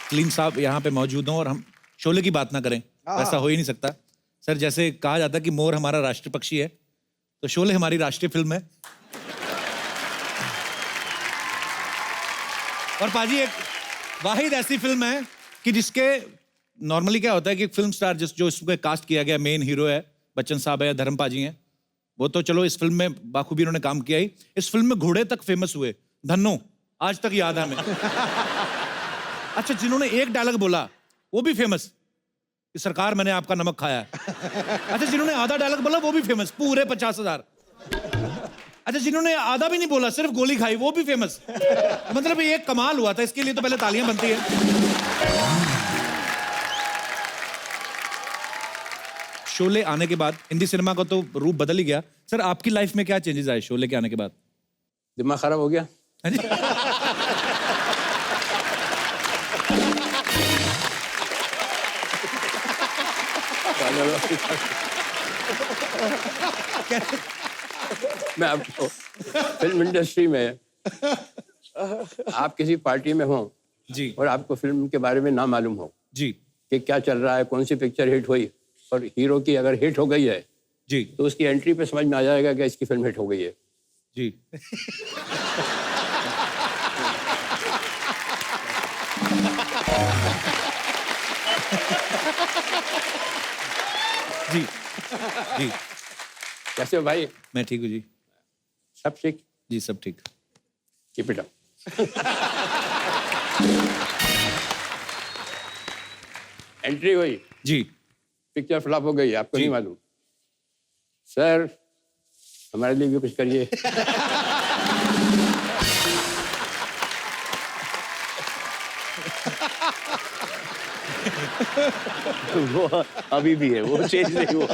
सलीम साहब यहाँ पे मौजूद हों और हम शोले की बात ना करें, ऐसा हो ही नहीं सकता सर। जैसे कहा जाता है कि मोर हमारा राष्ट्रीय पक्षी है, तो शोले हमारी राष्ट्रीय फिल्म है। और पाजी एक वाहिद ऐसी फिल्म है कि जिसके नॉर्मली क्या होता है कि फिल्म स्टार जो इसको कास्ट किया गया, मेन हीरो है बच्चन साहब है या धर्म पाजी हैं, वो तो चलो इस फिल्म में बाखूबी उन्होंने काम किया ही। इस फिल्म में घोड़े तक फेमस हुए, धन्नो आज तक याद है हमें। अच्छा, जिन्होंने एक डायलॉग बोला वो भी फेमस कि सरकार मैंने आपका नमक खाया है। अच्छा, जिन्होंने आधा डायलॉग बोला वो भी फेमस, पूरे 50,000। अच्छा, जिन्होंने आधा भी नहीं बोला सिर्फ गोली खाई वो भी फेमस। मतलब ये एक कमाल हुआ था, इसके लिए तो पहले तालियां बनती है। शोले आने के बाद हिंदी सिनेमा का तो रूप बदल ही गया। सर आपकी लाइफ में क्या चेंजेस आए शोले के आने के बाद? दिमाग खराब हो गया। हाँ जी? मैं आपको फिल्म इंडस्ट्री में आप किसी पार्टी में हो जी और आपको फिल्म के बारे में ना मालूम हो जी कि क्या चल रहा है, कौन सी पिक्चर हिट हुई, और हीरो की अगर हिट हो गई है जी तो उसकी एंट्री पे समझ में आ जाएगा कि इसकी फिल्म हिट हो गई है। जी। जी जी, कैसे हो भाई? मैं ठीक हूँ जी। सब ठीक? जी सब ठीक। Keep it up. एंट्री हुई, जी पिक्चर फ्लॉप हो गई, आपको जी। नहीं मालूम। सर हमारे लिए भी कुछ करिए। वो अभी भी है, वो चेंज नहीं हुआ।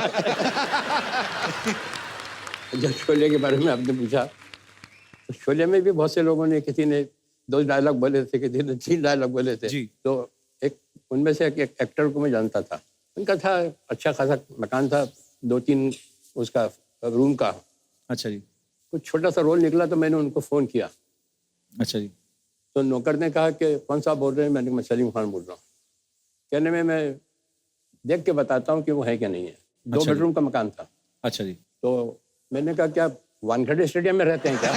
जब शोले के बारे में आपने पूछा, तो शोले में भी बहुत से लोगों ने, किसी ने 2 डायलॉग बोले थे, किसी ने 3 डायलॉग बोले थे। जी। तो एक उनमें से एक एक्टर को मैं जानता था, उनका था अच्छा खासा मकान था, 2-3 उसका रूम का। अच्छा जी। कुछ छोटा सा रोल निकला तो मैंने उनको फ़ोन किया, अच्छा जी। तो नौकर ने कहा कि कौन सा बोल रहे हैं? मैंने कहा मैं सलीम खान बोल रहा हूँ। कहने में मैं देख के बताता हूँ कि वो है क्या नहीं है। 2 अच्छा जी। बेडरूम का मकान था। अच्छा जी। तो मैंने कहा क्या वानखेड़े स्टेडियम में रहते हैं क्या?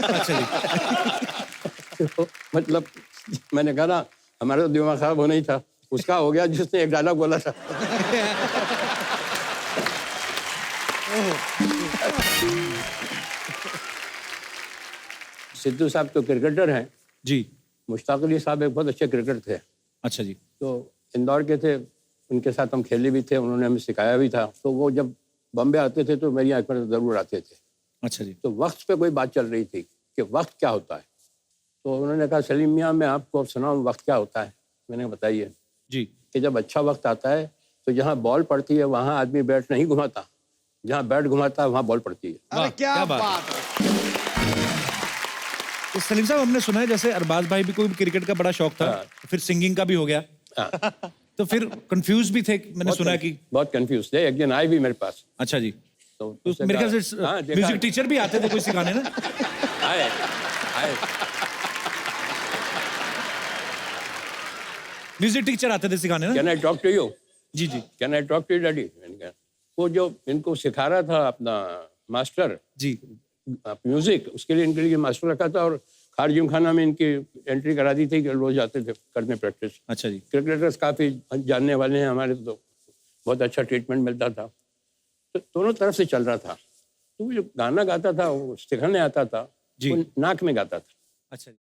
अच्छा जी। तो मतलब मैंने कहा ना हमारा तो दिमाग खराब होना ही था, उसका हो गया जिसने एक डायलॉग बोला था। सिद्धू साहब तो क्रिकेटर हैं, जी। मुश्ताक अली साहब एक बहुत अच्छे क्रिकेटर थे। अच्छा जी। तो इंदौर के थे, उनके साथ हम खेले भी थे, उन्होंने हमें सिखाया भी था। तो वो जब बॉम्बे आते थे तो मेरी आँख पर ज़रूर आते थे। अच्छा जी। तो वक्त पे कोई बात चल रही थी कि वक्त क्या होता है, तो उन्होंने कहा सलीम मियाँ मैं आपको सुनाऊँ वक्त क्या होता है? मैंने कहा बताइए। जी। कि जब अच्छा वक्त आता है तो जहाँ बॉल पड़ती है वहाँ आदमी बैट नहीं घुमाता, जहाँ बैट घुमाता है वहाँ बॉल पड़ती है। अरे वाह, क्या क्या बात बात है। तो सलीम साहब हमने सुना है जैसे अरबाज भाई भी कोई क्रिकेट का बड़ा शौक था, हाँ। फिर सिंगिंग का भी हो गया, हाँ, तो फिर कंफ्यूज भी थे, मैंने सुना कि। बहुत कंफ्यूज थे। एक दिन आए भी मेरे पास, अच्छा जी। तो तो उससे मेरे कहा- ख्याल से हाँ, देखा म्यूजिक है। टीचर भी आते थे कोई सिखाने ना। आए आए म्यूजिक टीचर आते थे सिखाने ना। Can I talk to you? जी जी can I talk to you daddy? मैंने कहा वो जो इनको सिखा रहा था अपना मास्टर जी। म्यूजिक, उसके लिए इनके लिए मास्टर रखा था, और खारजिम खाना में इनकी एंट्री करा दी थी कि रोज जाते थे करने प्रैक्टिस। अच्छा जी। क्रिकेटर्स काफ़ी जानने वाले हैं हमारे, तो बहुत अच्छा ट्रीटमेंट मिलता था। तो दोनों तरफ से चल रहा था। तो वो जो गाना गाता था वो सिखाने आता था, जी। वो नाक में गाता था। अच्छा जी।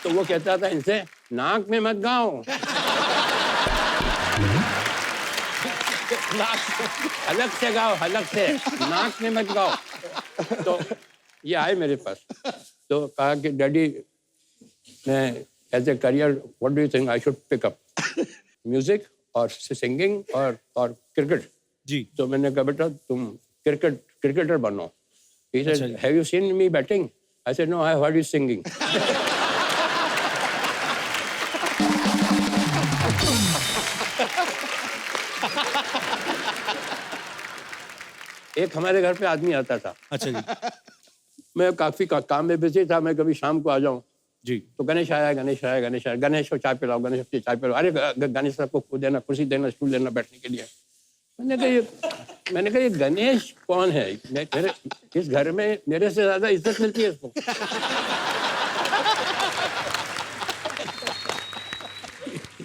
तो वो कहता था इनसे, नाक में मत गाओ, अलग से गाओ, अलग से, नाक में मत गाओ। तो ये आए मेरे पास, तो कहा कि डैडी मैं as a career what do you think I should pick up, music और सिंगिंग और क्रिकेट। जी। तो मैंने कहा बेटा तुम क्रिकेटर बनो। He said, अच्छा जी। have you seen me batting? I said, no, I have heard you singing. एक हमारे घर पे आदमी आता था। अच्छा जी। मैं काफी काम में बिजी था, मैं कभी शाम को आ जाऊं जी। तो गणेश आया, गणेश आया, गणेश आया, गणेश को चाय पिलाओ, गणेश को चाय पिलाओ, अरे गणेश साहब को देना, कुर्सी देना, स्टूल देना बैठने के लिए। मैंने कहा ये गणेश कौन है? मेरे इस घर में मेरे से ज्यादा इज्जत मिलती है इसको।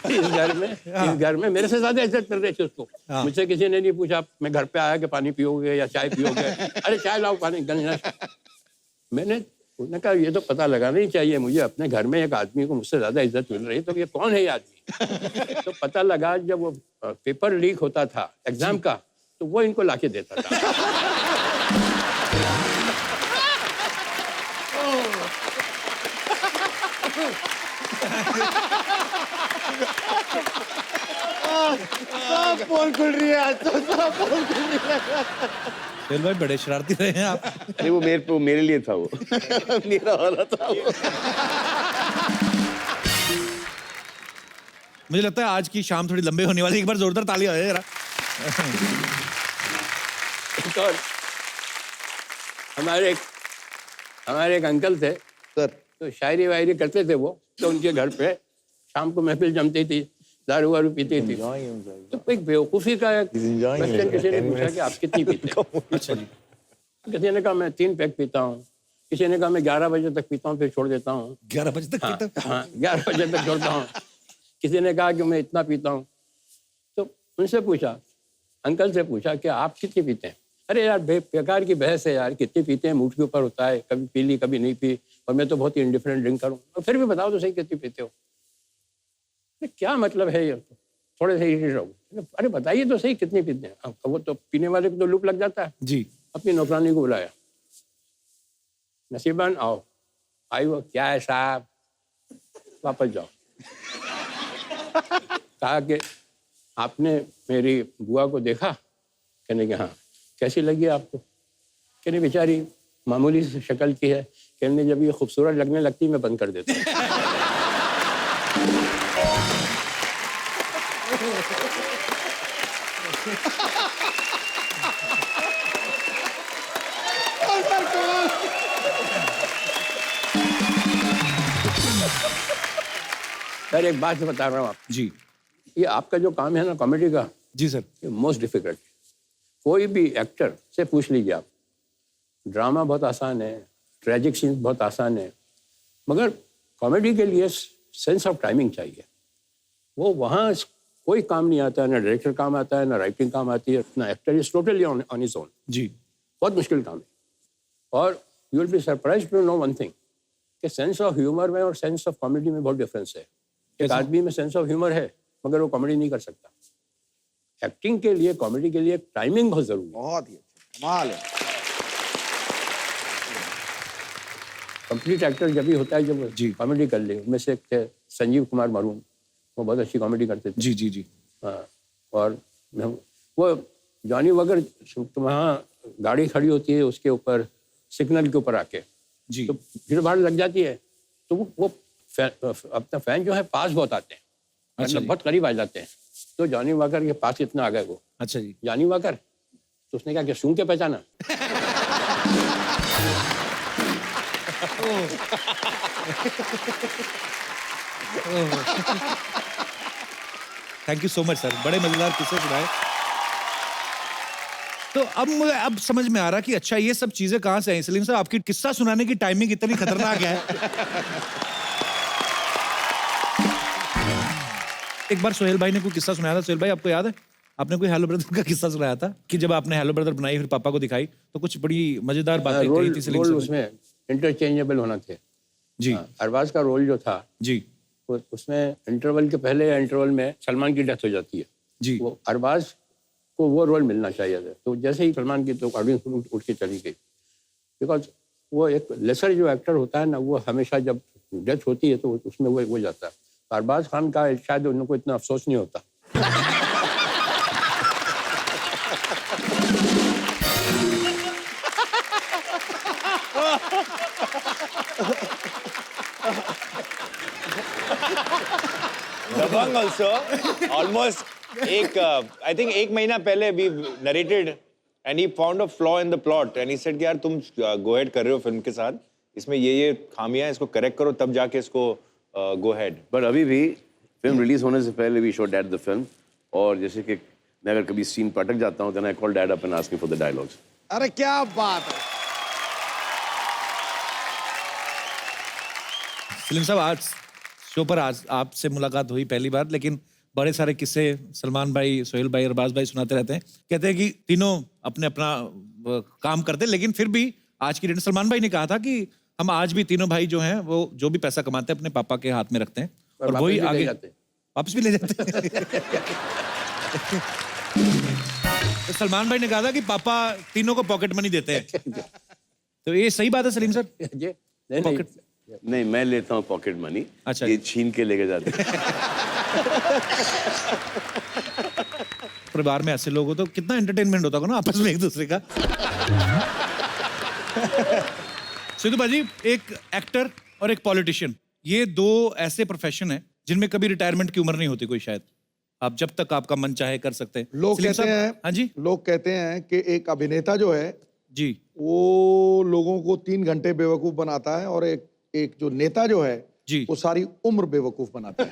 इस घर में मेरे से ज्यादा इज्जत मिल रही थी उसको। मुझसे किसी ने नहीं पूछा मैं घर पे आया कि पानी पियोगे या चाय पियोगे, अरे चाय लाओ, पानी। गणेश उन्होंने कहा ये तो पता लगाना ही चाहिए मुझे, अपने घर में एक आदमी को मुझसे ज्यादा इज्जत मिल रही है, तो ये कौन है ये आदमी? तो पता लगा जब वो पेपर लीक होता था एग्जाम का, तो वो इनको लाके देता था। सब पोल खुल रही है आज, तो सब पोल खुल रही है। दिल भाई बड़े शरारती रहे हैं आप। अरे वो मेरे लिए था वो। मेरा वाला था वो। मुझे लगता है आज की शाम थोड़ी लंबी होने वाली है। एक बार जोरदार ताली हो जाए जरा। और हमारे एक अंकल थे सर, तो शायरी वायरी करते थे वो, तो उनके घर पे शाम को महफिल जमती थी, दारू वारू पीती थी। तो एक बेवकूफ़ी का क्वेश्चन किसी ने पूछा कि आप कितनी पीते हैं? अच्छा जी। किसी ने कहा मैं 3 पैक पीता हूँ, किसी ने कहा मैं 11 बजे तक पीता हूँ फिर छोड़ देता हूँ। 11 बजे तक हाँ, पीता? हाँ 11 बजे तक छोड़ता हूँ। किसी ने कहा कि मैं इतना पीता हूँ। तो उनसे पूछा, अंकल से पूछा कि आप कितनी पीते हैं? अरे यार बेकार की बहस है यार, कितनी पीते हैं मूड के ऊपर होता है, कभी पी ली कभी नहीं पी, और मैं तो बहुत ही इंडिफरेंट ड्रिंक करूँ। और फिर भी बताओ तो सही कितनी पीते हो? क्या मतलब है ये? थोड़े से इरिटेट हो। अरे बताइए तो सही कितनी पीते हैं? वो तो पीने वाले को तो लूप लग जाता है। जी। अपनी नौकरानी को बुलाया, नसीबन आओ। आई वो, क्या है साहब, वापस जाओ। कहा कि आपने मेरी बुआ को देखा? कहने के हाँ। कैसी लगी आपको? कहने बेचारी मामूली सी शक्ल की है, कहने जब ये खूबसूरत लगने लगती मैं बंद कर देता हूँ। सर एक बात बता रहा हूँ आप जी। ये आपका जो काम है ना कॉमेडी का, जी सर। ये मोस्ट डिफिकल्ट। कोई भी एक्टर से पूछ लीजिए आप, ड्रामा बहुत आसान है, ट्रेजिक सीन बहुत आसान है, मगर कॉमेडी के लिए सेंस ऑफ टाइमिंग चाहिए। वो वहाँ कोई काम नहीं आता है, ना डायरेक्टर काम आता है, ना राइटिंग काम आती है, ना actor is totally on his own. जी। बहुत मुश्किल काम है। और you will be surprised to know one thing कि सेंस ऑफ ह्यूमर में और सेंस ऑफ कॉमेडी में बहुत डिफरेंस है। एक आदमी में सेंस ऑफ ह्यूमर है मगर वो कॉमेडी नहीं कर सकता। एक्टिंग के लिए, कॉमेडी के लिए टाइमिंग बहुत जरूरी है। बहुत ही अच्छा, कमाल है। कंप्लीट एक्टर जब भी होता है जब जी। कॉमेडी कर ले। उनमें से एक थे संजीव कुमार मरून, वो बहुत अच्छी कॉमेडी करते थे। जी जी जी। हाँ, और वो जॉनी वगर वहाँ गाड़ी खड़ी होती है उसके ऊपर सिग्नल के ऊपर आके, जी। तो भीड़ भाड़ लग जाती है, तो वो अपना फैन जो है पास बहुत आते हैं, अच्छा जी। बहुत करीब आ जाते हैं। तो जॉनी वॉकर के पास इतना आ गए वो, अच्छा जी। जॉनी वॉकर, तो उसने कहा कि सूंघ के पहचाना। Thank you so much sir, बड़े मजेदार किस्से सुनाए। तो अब मुझे अब समझ में आ रहा कि अच्छा ये सब चीजें कहाँ से आई। सलीम साहब, आपकी किस्सा सुनाने की टाइमिंग इतनी खतरनाक है। एक बार सोहेल भाई ने कोई किस्सा सुनाया था। सोहेल भाई, आपको याद है? आपने कोई हेलो ब्रदर का किस्सा सुनाया था कि जब आपने हेलो ब्रदर बनाई फिर पापा को दिखाई तो कुछ बड़ी मजेदार बातें कही थी सलीम रोल साहब ने। उसमें इंटरचेंजेबल होना थे जी अरबाज का रोल जो था जी उसमें इंटरवल के पहले या इंटरवल में सलमान की डेथ हो जाती है। जी वो अरबाज को वो रोल मिलना चाहिए था। तो जैसे ही सलमान की तो ऑडियंस उठ के चली गई, बिकॉज वो एक लेसर जो एक्टर होता है ना, वो हमेशा जब डेथ होती है तो उसमें वो जाता है। तो अरबाज खान का शायद उनको इतना अफसोस नहीं होता। दबंग also almost I think एक महीना पहले we narrated and he found a flaw in the plot and he said कि यार तुम go ahead कर रहे हो फिल्म के साथ, इसमें ये खामियां, इसको करेक्ट करो तब जाके इसको go ahead। पर अभी भी फिल्म रिलीज होने से पहले भी शो डैड द फिल्म, और जैसे कि मैं अगर कभी सीन पर अटक जाता हूँ then I call dad up and ask him for the dialogues। अरे क्या बात है। सलीम साहब, आज शो पर आज आपसे मुलाकात हुई पहली बार, लेकिन बड़े सारे किस्से सलमान भाई, सोहेल भाई, अरबाज भाई सुनाते रहते हैं। कहते हैं कि तीनों अपने अपना काम करते हैं, लेकिन फिर भी आज की डेट में सलमान भाई ने कहा था कि हम आज भी तीनों भाई जो हैं वो जो भी पैसा कमाते हैं अपने पापा के हाथ में रखते हैं और वही आगे वापस भी ले जाते हैं। तो सलमान भाई ने कहा था कि पापा तीनों को पॉकेट मनी देते हैं। तो ये सही बात है सलीम सर? नहीं, नहीं, मैं लेता हूँ पॉकेट मनी। अच्छा, ये छीन के लेके जाते हैं। परिवार में ऐसे लोग हो तो कितना एंटरटेनमेंट होता होगा ना आपस में एक दूसरे का। सिद्धू भाजी, एक एक्टर और एक पॉलिटिशियन, ये दो ऐसे प्रोफेशन है जिनमें कभी रिटायरमेंट की उम्र नहीं होती कोई। शायद आप जब तक आपका मन चाहे कर सकते हैं। लोग सलीम कहते साहब, हैं, हाँ जी लोग कहते हैं कि एक अभिनेता जो है जी वो लोगों को 3 घंटे बेवकूफ बनाता है, और एक जो नेता जो है जी वो सारी उम्र बेवकूफ बनाता है।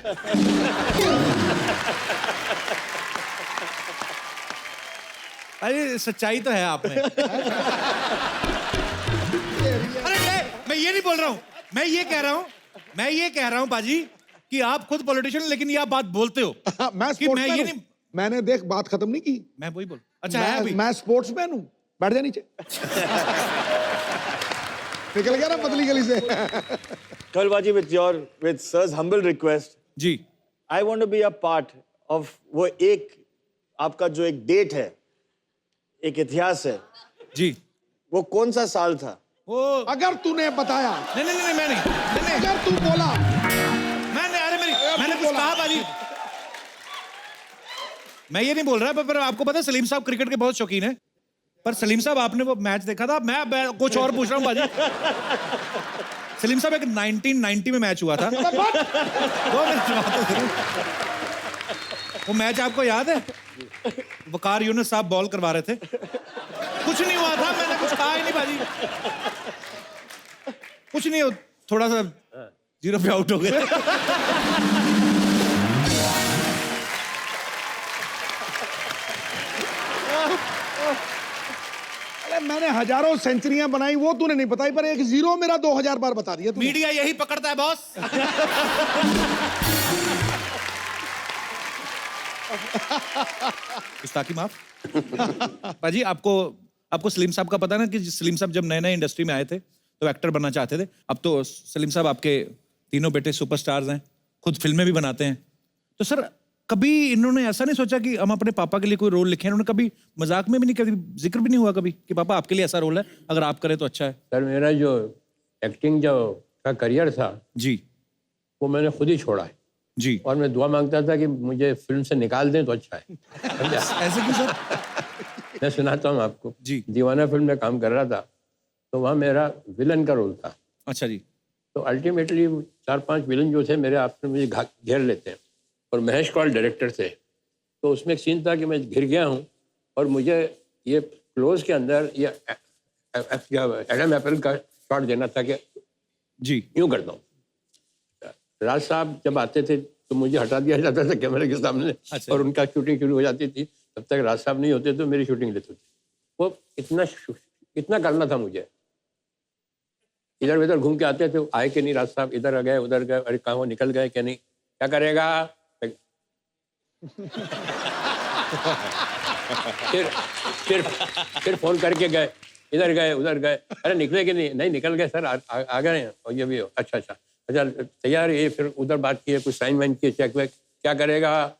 अरे सच्चाई तो है आप में। अरे मैं ये नहीं बोल रहा हूँ, मैं ये कह रहा हूँ बाजी कि आप खुद पॉलिटिशियन, लेकिन ये आप बात बोलते हो मैं कि मैं ये स्पोर्ट्समैन नहीं। हूँ। मैंने देख बात खत्म नहीं की। मैं वही बोल, अच्छा है अभी। मैं स्पोर्ट्समैन हूँ। बैठ जा नीचे। निकल गया ना पतली गली से। Kalbaji, with sir's humble request, ji I want to be a part of वो एक आपका जो एक डेट है, एक इतिहास है जी, वो कौन सा साल था? वो अगर तूने बताया, नहीं मैं नहीं अगर तू बोला, मैंने कुछ कहा बाजी। मैं ये नहीं बोल रहा, पर आपको पता है सलीम साहब क्रिकेट के बहुत शौकीन है। पर सलीम साहब, आपने वो मैच देखा था? मैं कुछ और पूछ रहा हूँ बाजी। सलीम साहब, एक 1990 में मैच हुआ था। वो मैच आपको याद है? वकार यूनुस साहब बॉल करवा रहे थे, कुछ नहीं हुआ था, मैंने कुछ कहा ही नहीं बाजी, कुछ नहीं, थोड़ा सा 0 पे आउट हो गए। मैंने हजारों सेंचुरियां बनाई, वो तूने नहीं बताई, पर एक 0 मेरा 2000 बार बता दिया तूने। मीडिया यही पकड़ता है बॉस। गुस्ताखी माफ। पाजी, आपको सलीम साहब का पता ना कि सलीम साहब जब नए इंडस्ट्री में आए थे तो एक्टर बनना चाहते थे। अब तो सलीम साहब आपके तीनों बेटे सुपरस्टार्स हैं, खुद फिल्में भी बनाते हैं। तो सर, कभी इन्होंने ऐसा नहीं सोचा कि हम अपने पापा के लिए कोई रोल लिखें? इन्होंने कभी मजाक में भी नहीं, कभी जिक्र भी नहीं हुआ कभी कि पापा आपके लिए ऐसा रोल है, अगर आप करें तो अच्छा है? सर, मेरा जो एक्टिंग का करियर था जी, वो मैंने खुद ही छोड़ा है जी, और मैं दुआ मांगता था कि मुझे फिल्म से निकाल दें तो अच्छा है। ऐसे क्यों सर? मैं सुनाता हूँ आपको जी। दीवाना फिल्म में काम कर रहा था, तो वहाँ मेरा विलन का रोल था। अच्छा जी। तो अल्टीमेटली 4-5 विलन जो थे मेरे आपसे मुझे घेर लेते हैं। और महेश कौल डायरेक्टर थे। तो उसमें एक सीन था कि मैं घिर गया हूँ और मुझे ये क्लोज के अंदर ये एडम एप्पल का शॉट देना था कि जी यूँ करता हूँ। राज साहब जब आते थे तो मुझे हटा दिया जाता था कैमरे के सामने। अच्छा। और उनका शूटिंग शुरू हो जाती थी। तब तक राज साहब नहीं होते तो मेरी शूटिंग लेते थे। वो इतना करना था मुझे। इधर उधर घूम के आते थे, आए कि नहीं राज साहब, इधर गए उधर गए, अरे कहाँ वो निकल गए क्या नहीं, क्या करेगा। फिर फोन करके गए, इधर गए उधर गए, अरे निकले कि नहीं निकल गए सर, आ गए हैं। और ये भी हो, अच्छा तैयार है। फिर उधर बात की, कुछ साइन वाइन किए, चेक वेक, क्या करेगा।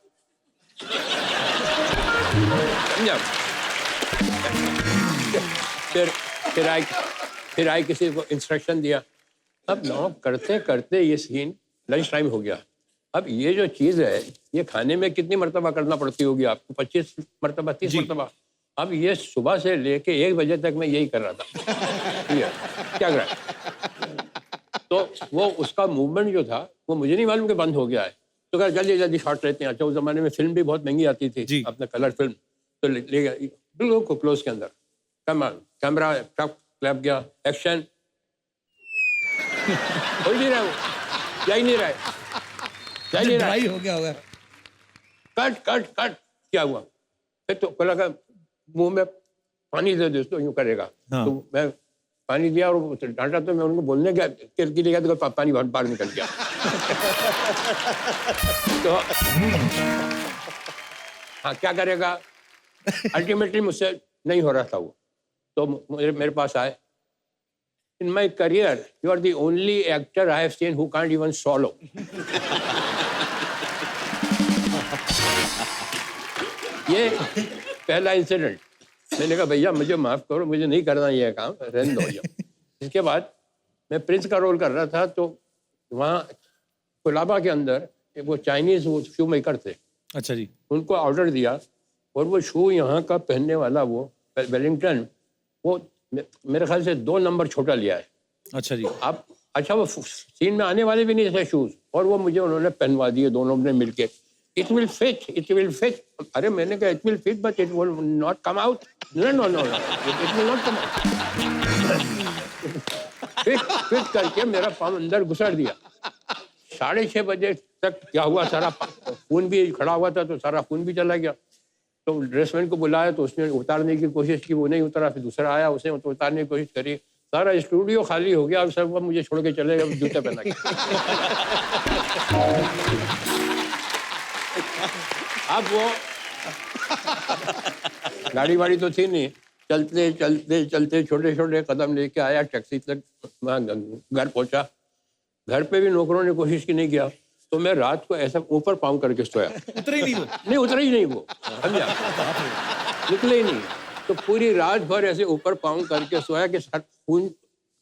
समझा। फिर आई किसी को इंस्ट्रक्शन दिया। अब नौ करते करते ये सीन लंच टाइम हो गया। अब ये जो चीज़ है ये खाने में कितनी मरतबा करना पड़ती होगी आपको, 25 मरतबा 30 मरतबा। अब ये सुबह से लेके 1 बजे तक मैं यही कर रहा था। क्या कर रहा है। तो वो उसका मूवमेंट जो था वो मुझे नहीं मालूम कि बंद हो गया है। तो कहा जल्दी जल्दी शॉट लेते हैं। अच्छा उस जमाने में फिल्म भी बहुत महंगी आती थी, अपना कलर फिल्म। तो ले गया बिल्कुल क्लोज के अंदर, कैमरा क्लैप गया, एक्शन। हो ही नहीं रहा, जा ही नहीं रहा है, जा ही नहीं रहा है। हो गया होगा। कट क्या हुआ। फिर तो लगा मुंह में पानी दे दोस्तों, यूं करेगा। हाँ। तो मैं पानी दिया और डांटा तो मैं उनको बोलने गया के लिए गया तो पानी बाहर निकल गया। तो हाँ क्या करेगा। अल्टीमेटली मुझसे नहीं हो रहा था वो। तो मेरे पास आए। In my career you are the only actor I have seen who can't even swallow। ये पहला इंसिडेंट। मैंने कहा भैया मुझे माफ करो, मुझे नहीं करना ये काम, रहने दो भैया। इसके बाद मैं प्रिंस का रोल कर रहा था। तो वहाँ कोलाबा के अंदर वो चाइनीज वो शू मेकर थे। अच्छा जी। उनको ऑर्डर दिया और वो शू यहाँ का पहनने वाला वो वेलिंगटन, वो मेरे ख्याल से 2 नंबर छोटा लिया है। अच्छा जी। अब अच्छा वो सीन में आने वाले भी नहीं थे शूज, और वो मुझे उन्होंने पहनवा दिए दोनों ने मिलके। It will fit. अरे मैंने कहा it will fit but it will not come out. No it will not come out. Fit करके मेरा पाँव अंदर घुसड़ दिया। 6:30 बजे तक क्या हुआ, सारा खून भी खड़ा हुआ था तो सारा खून भी चला गया। तो ड्रेसमैन को बुलाया तो उसने उतारने की कोशिश की, वो नहीं उतरा। फिर दूसरा आया, उसने तो उतारने की कोशिश करी। सारा स्टूडियो खाली हो गया। अब सब वो मुझे छोड़ के चले गए जूते पहना के। अब वो गाड़ी वाड़ी तो थी नहीं, चलते छोटे कदम लेके आया टैक्सी तक, वहाँ घर पहुंचा। घर पे भी नौकरों ने कोशिश की, नहीं किया। तो मैं रात को ऐसा ऊपर पाँव करके सोया। उतरे ही नहीं वो। नहीं उतरा ही नहीं वो, समझा, निकले ही नहीं। तो पूरी रात भर ऐसे ऊपर पाँव करके सोया कि खून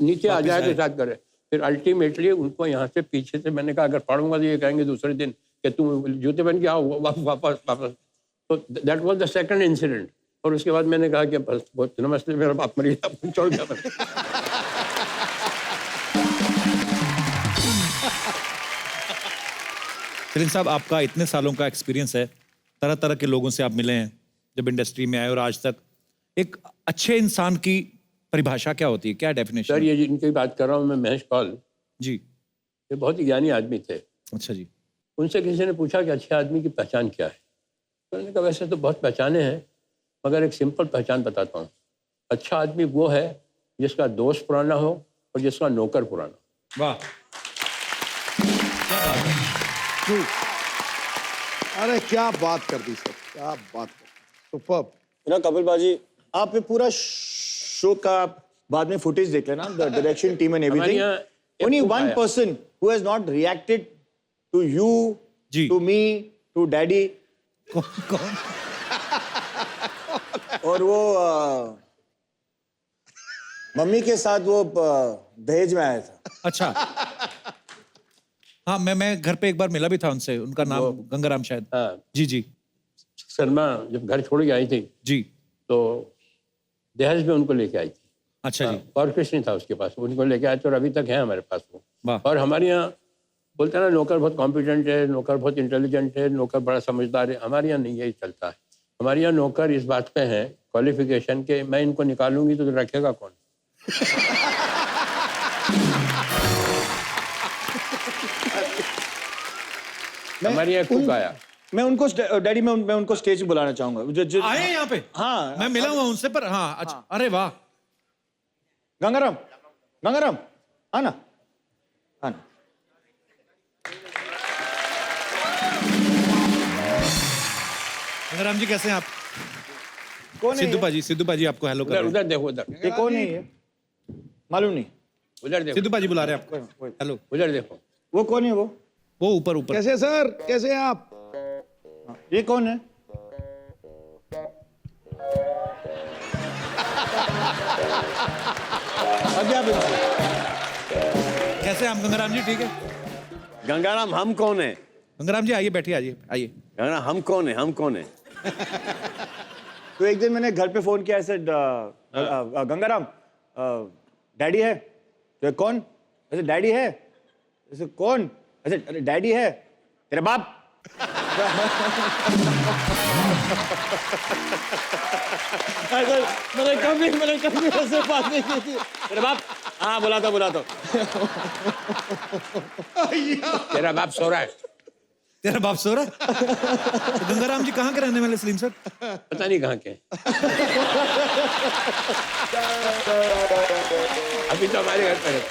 नीचे आ जाए तो साथ करे। फिर अल्टीमेटली उनको यहाँ से पीछे से मैंने कहा अगर पढ़ूंगा तो ये कहेंगे दूसरे दिन कि तुम जूते पहन के आओ वापस। तो that was the second incident. और उसके बाद मैंने कहा कि बस बहुत नमस्ते, मेरा बाप मर गया, छोड़ गया। प्रिंस साहब, आपका इतने सालों का एक्सपीरियंस है, तरह तरह के लोगों से आप मिले हैं जब इंडस्ट्री में आए और आज तक। एक अच्छे इंसान की परिभाषा क्या होती है, क्या डेफिनेशन? सर ये जिनकी बात कर रहा हूँ मैं, महेश कौल जी, ये बहुत ही ज्ञानी आदमी थे। अच्छा जी। उनसे किसी ने पूछा कि अच्छे आदमी की पहचान क्या है। तो उन्होंने कहा वैसे तो बहुत पहचाने हैं, मगर एक सिंपल पहचान बताता हूँ। अच्छा आदमी वो है जिसका दोस्त पुराना हो और जिसका नौकर पुराना। वाह, अरे क्या बात कर दी सर, क्या बात कर दी। सुपर्ब। ना कपिल बाजी, आप ये पूरा शो का बाद में फुटेज देख लेना, the direction team and everything. Only one person who has not reacted to you, to me, to daddy. कौन? और वो मम्मी के साथ वो दहेज में आया था। अच्छा, हाँ, मैं घर पे एक बार मिला भी था उनसे। उनका नाम गंगाराम शायद। हाँ जी जी। शर्मा जब घर छोड़ के आई थी जी, तो दहेज में उनको लेके आई थी। अच्छा जी। और कुछ नहीं था उसके पास, उनको लेके आए थे और अभी तक है हमारे पास वो। वाह। और हमारे यहाँ बोलते हैं ना नौकर बहुत कॉम्पिटेंट है, नौकर बहुत इंटेलिजेंट है, नौकर बड़ा समझदार है। हमारे यहाँ नहीं यही चलता है। हमारे यहाँ नौकर इस बात पे हैं क्वालिफिकेशन के, मैं इनको निकालूंगी तो रखेगा कौन? हमारे यहाँ कुक आया, मैं उनको डैडी मैं उनको स्टेज पे बुलाना चाहूंगा। आए यहाँ पे? हाँ, मैं मिला हुआ उनसे, पर हाँ अच्छा, अरे वाह। गंगाराम, गंगाराम आना, आना। गंगाराम जी कैसे हैं आप? कौन है ये? सिद्धू पाजी आपको हेलो कर रहे उधर हैं। उधर देखो, उधर ये कौन है ये? मालूम नहीं। उधर देखो, सिद्धू पाजी बुला रहे हैं आपको, हेलो। उधर देखो। वो कौन है वो? वो ऊपर ऊपर। कैसे सर, कैसे हैं आप? ये कौन है? अभी आप कैसे हैं आप गंगाराम जी? ठीक है गंगाराम हम कौन है? गंगाराम जी, आइए बैठिए, आइए आइए। गंगाराम हम कौन है? हम कौन है? तो एक दिन मैंने घर पे फोन किया, ऐसे गंगाराम डैडी है? तो कौन? ऐसे डैडी है? ऐसे कौन? ऐसे अरे डैडी है तेरा बाप। मैंने कभी ऐसे बात नहीं की थी। तेरा बाप? हाँ बुला तो। तेरा बाप सो रहा है। तेरा बाप सो रहा है? तो गंगाराम जी कहाँ के रहने वाले सलीम सर? पता नहीं कहाँ के। अभी तो हमारे घर पर है।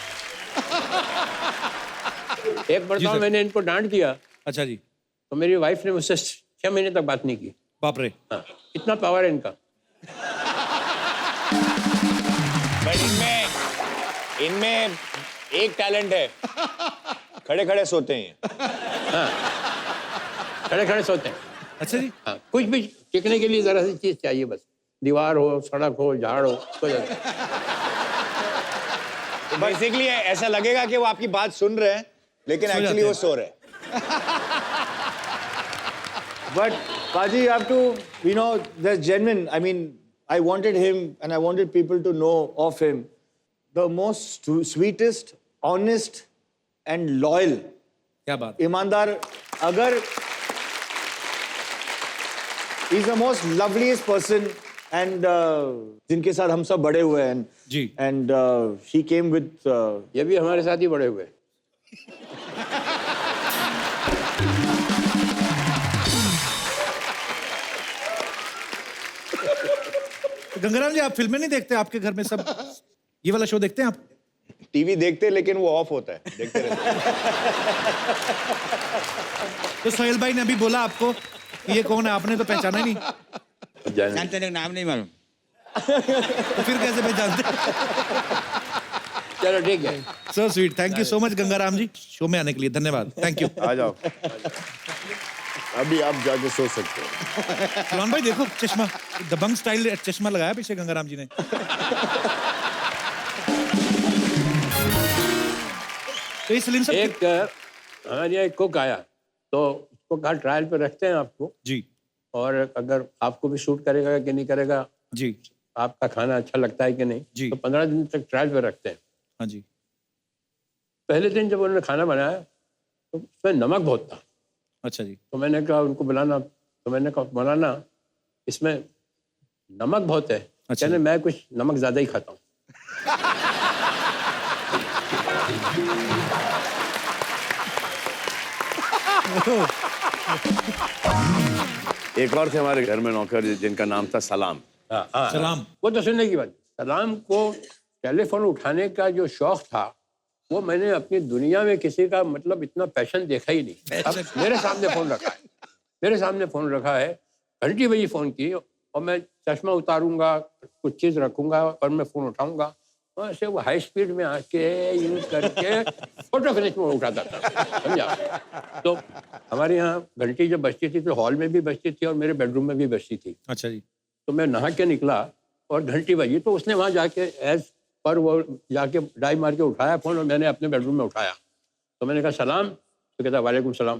एक मरतबा मैंने इनको डांट दिया, अच्छा जी। तो मेरी वाइफ ने मुझसे 6 महीने तक बात नहीं की। बाप रे। हाँ, इतना पावर है इनका। इनमें एक टैलेंट है, खड़े खड़े सोते हैं। हाँ, खड़े खड़े सोते हैं। अच्छा जी। हाँ, कुछ भी टिकने के लिए जरा सी चीज चाहिए, बस दीवार हो, सड़क हो, झाड़ हो, कोई तो बेसिकली ऐसा लगेगा कि वो आपकी बात सुन रहे हैं, लेकिन एक्चुअली वो सो रहे हैं। But Paji, you have to, you know, there's genuine. I mean, I wanted him and I wanted people to know of him. The most sweetest, honest and loyal. क्या बात? ईमानदार, अगर he's the most loveliest person and जिनके साथ हम सब बड़े हुए हैं. जी. And he came with. ये भी हमारे साथ ही बड़े हुए। गंगाराम जी, आप फिल्में नहीं देखते? आपके घर में सब ये वाला शो देखते हैं आप? टीवी देखते हैं, लेकिन वो ऑफ होता है, देखते रहते हैं। तो सोहेल भाई ने अभी बोला आपको कि ये कौन है, आपने तो पहचाना ही नहीं। जानते नहीं, नाम नहीं मालूम। तो फिर कैसे पहचानते? चलो ठीक है। So sweet, thank you so much Gangaram ji, show में आने के लिए धन्यवाद। Thank you. आ जाओ, अभी आप जाके सो सकते हो। सलमान भाई देखो चश्मा, दबंग स्टाइल चश्मा लगाया पीछे गंगाराम जी ने। तो इस सलीम साहब एक हमारे यहाँ एक कुक आया, तो उसको कहा ट्रायल पे रखते हैं आपको जी, और अगर आपको भी शूट करेगा कि नहीं करेगा जी, आपका खाना अच्छा लगता है कि नहीं जी, तो 15 दिन तक ट्रायल पे रखते हैं। हाँ जी। पहले दिन जब उन्होंने खाना बनाया तो उसमें नमक बहुत था। अच्छा जी। तो मैंने कहा उनको बुलाना, तो मैंने कहा बनाना इसमें नमक बहुत है। अच्छा। कहने मैं कुछ नमक ज्यादा ही खाता हूँ। एक और थे हमारे घर में नौकर जिनका नाम था सलाम। हाँ, हाँ, सलाम। वो तो सुनने की बात। सलाम को टेलीफोन उठाने का जो शौक था वो मैंने अपनी दुनिया में किसी का मतलब इतना पैशन देखा ही नहीं। अब मेरे सामने फोन रखा है, मेरे सामने फोन रखा है, घंटी बजी फोन की और मैं चश्मा उतारूंगा, कुछ चीज रखूंगा और मैं फोन उठाऊंगा, और ऐसे वो हाई स्पीड में आके यूज करके फोटो फिनिश में उठाता था, समझा। तो हमारे यहाँ घंटी जब बजती थी तो हॉल में भी बजती थी और मेरे बेडरूम में भी बजती थी। अच्छा जी। तो मैं नहा के निकला और घंटी बजी, तो उसने वहां जाके एज पर वो जाके डाई मार के उठाया फोन और मैंने अपने बेडरूम में उठाया। तो मैंने कहा सलाम, तो कहता वालेकुम सलाम।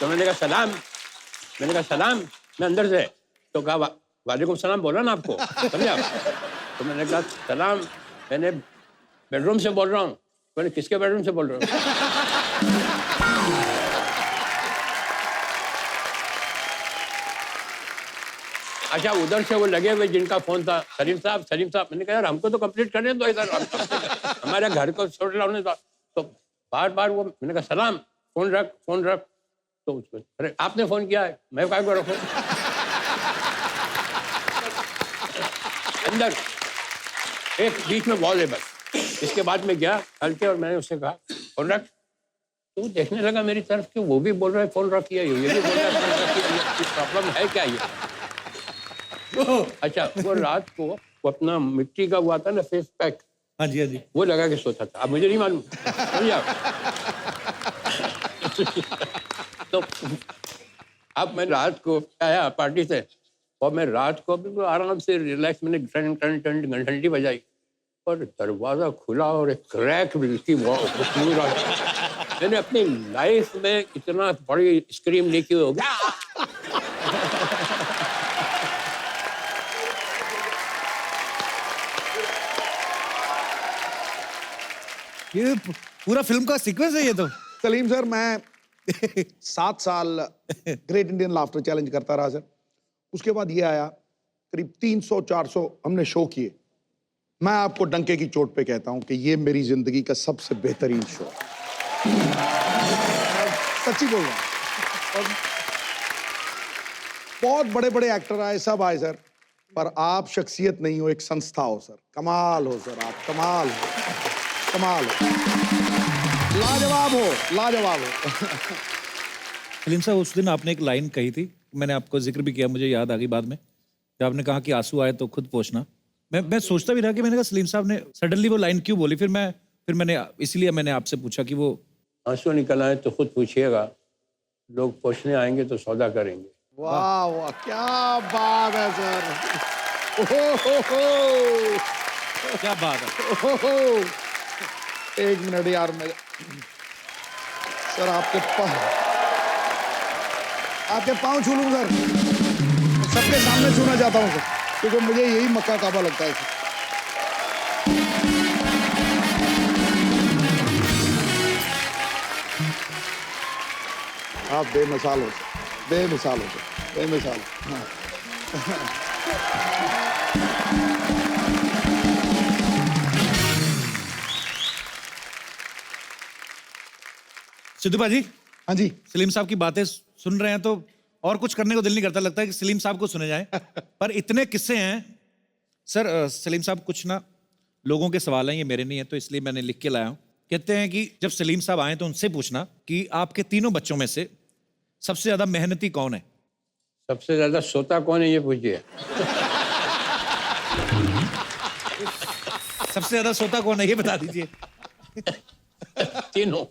तो मैंने कहा सलाम, मैं अंदर से, तो कहा वालेकुम सलाम बोला ना आपको, समझे आप? तो मैंने कहा सलाम, मैंने बेडरूम से बोल रहा हूँ। मैंने किसके बेडरूम से बोल रहा हूँ? अच्छा, उधर से वो लगे हुए जिनका फोन था, सलीम साहब। मैंने कहा यार हमको तो कंप्लीट करने दो इधर, हमारे घर को छोड़ लाने दो। तो बार बार वो, मैंने कहा सलाम, फोन रख। तो उसको, अरे आपने फोन किया है, मैं काय को रखूं? अंदर एक बीच में वॉल है बस। इसके बाद में गया हल्के और मैंने उससे कहा फोन रख। तो देखने लगा मेरी तरफ कि वो भी बोल रहा है फोन रखिए, ये भी बोल रहा है फोन रखिए, प्रॉब्लम है क्या ये? अच्छा, वो रात को वो अपना मिट्टी का हुआ था ना फेस पैक, हाँ जी, हाँ जी, वो लगा के सोता था। अब मुझे नहीं मालूम, समझे आप? तो अब मैं रात को आया पार्टी से और मैं रात को बिल्कुल आराम से रिलैक्स, मैंने घंटी बजाई और दरवाजा खुला और एक क्रैक की मैंने अपनी लाइफ में इतना बड़ी स्क्रीम नहीं की होगी। ये पूरा फिल्म का सीक्वेंस है ये तो। सलीम सर, मैं 7 साल ग्रेट इंडियन लाफ्टर चैलेंज करता रहा सर। उसके बाद ये आया, करीब 300-400 हमने शो किए। मैं आपको डंके की चोट पे कहता हूं कि ये मेरी जिंदगी का सबसे बेहतरीन शो है। सच्ची बोल रहा हूं। और बहुत बड़े बड़े एक्टर आए, सब आए सर, पर आप शख्सियत नहीं हो, एक संस्था हो सर। कमाल हो सर, आप कमाल हो, कमाल हो, लाजवाब हो, लाजवाब हो। सलीम साहब, उस दिन आपने एक लाइन कही थी, मैंने आपको जिक्र भी किया, मुझे याद आ गई बाद में, जब आपने कहा कि आंसू आए तो खुद पोंछना। मैं सोचता भी रहा कि मैंने कहा सलीम साहब ने सडनली वो लाइन क्यों बोली। फिर मैंने इसलिए मैंने आपसे पूछा कि वो आंसू निकल आए तो खुद पूछिएगा, लोग पूछने आएंगे तो सौदा करेंगे। वाह वाह, क्या बात है सर। क्या बात है। एक मिनट यार, मैं सर आपके पाँव छू लूं सर, सबके सामने छूना चाहता हूं सर, क्योंकि मुझे यही मक्का काबा लगता है सर। आप बेमिसाल हो सर, बेमिसाल हो सर, बेमिसाल। हाँ। सिद्धू भाजी, हाँ जी, सलीम साहब की बातें सुन रहे हैं तो और कुछ करने को दिल नहीं करता, लगता है कि सलीम साहब को सुने जाए। पर इतने किस्से हैं सर। सलीम साहब, कुछ ना लोगों के सवाल हैं, ये मेरे नहीं है, तो इसलिए मैंने लिख के लाया हूँ। कहते हैं कि जब सलीम साहब आए तो उनसे पूछना कि आपके तीनों बच्चों में से सबसे ज्यादा मेहनती कौन है? सबसे ज्यादा सोता कौन है ये पूछिए। सबसे ज्यादा सोता कौन है ये बता दीजिए। तीनों।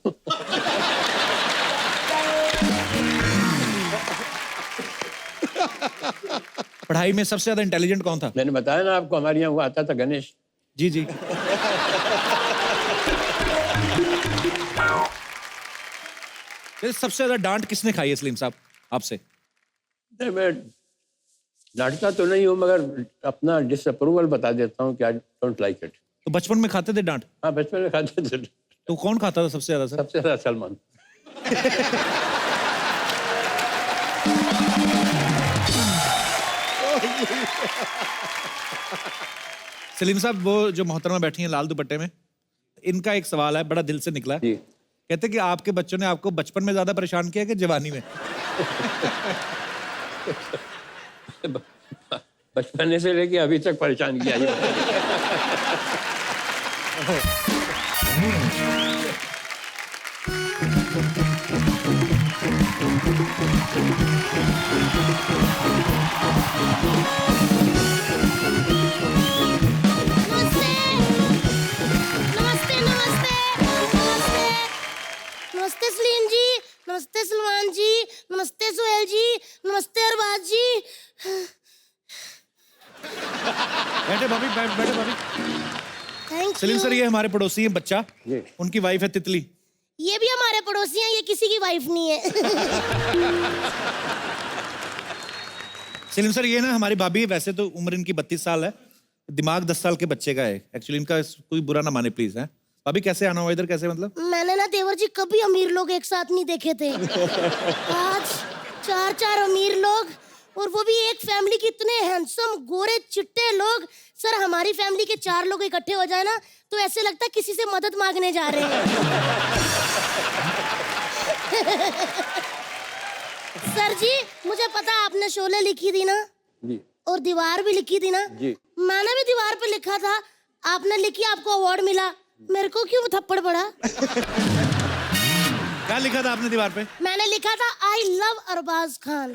पढ़ाई में सबसे ज्यादा इंटेलिजेंट कौन था? मैंने बताया ना आपको, हमारे यहाँ वो आता था गणेश। जी जी। सबसे ज्यादा डांट किसने खाई है सलीम साहब आपसे? नहीं, मैं डांटता तो नहीं हूँ, मगर अपना डिसअप्रूवल बता देता हूँ कि आई डोंट लाइक इट। तो बचपन में खाते थे डांट? हाँ, बचपन में खाते थे। तो कौन खाता था सबसे ज्यादा सर? सबसे ज्यादा सलमान। सलीम साहब, वो जो मोहतरमा बैठी हैं लाल दुपट्टे में, इनका एक सवाल है, बड़ा दिल से निकला। जी। कहते कि आपके बच्चों ने आपको बचपन में ज्यादा परेशान किया कि जवानी में? बचपन से लेके अभी तक परेशान किया है। नमस्ते सलीम जी, नमस्ते सलमान जी, नमस्ते सुहेल जी, नमस्ते अरबाज जी। बैठे भाभी, बैठे भाभी। Thank Salim sir, you. ये हमारे पड़ोसी हैं बच्चा, उनकी वाइफ है तितली। ये भी हमारे पड़ोसी हैं, ये किसी की वाइफ नहीं है। सलीम सर, ये ना हमारी भाभी है, वैसे तो उम्र इनकी 32 साल है, दिमाग 10 साल के बच्चे का है। एक्चुअली इनका कोई बुरा ना माने प्लीज, है भाभी। कैसे आना हुआ इधर, कैसे मतलब? मैंने ना देवर जी कभी अमीर लोग एक साथ नहीं देखे थे। आज 4 अमीर लोग, और वो भी एक फैमिली के इतने हैंडसम गोरे चिट्टे लोग। सर हमारी फैमिली के 4 लोग इकट्ठे हो जाए ना तो ऐसे लगता है किसी से मदद मांगने जा रहे हैं। सर जी मुझे पता आपने शोले लिखी थी ना जी और दीवार भी लिखी थी ना जी। मैंने भी दीवार पे लिखा था, आपने लिखी, आपको अवार्ड मिला, मेरे को क्यों थप्पड़ पड़ा? क्या लिखा था आपने दीवार पे? मैंने लिखा था I love Arbaaz Khan.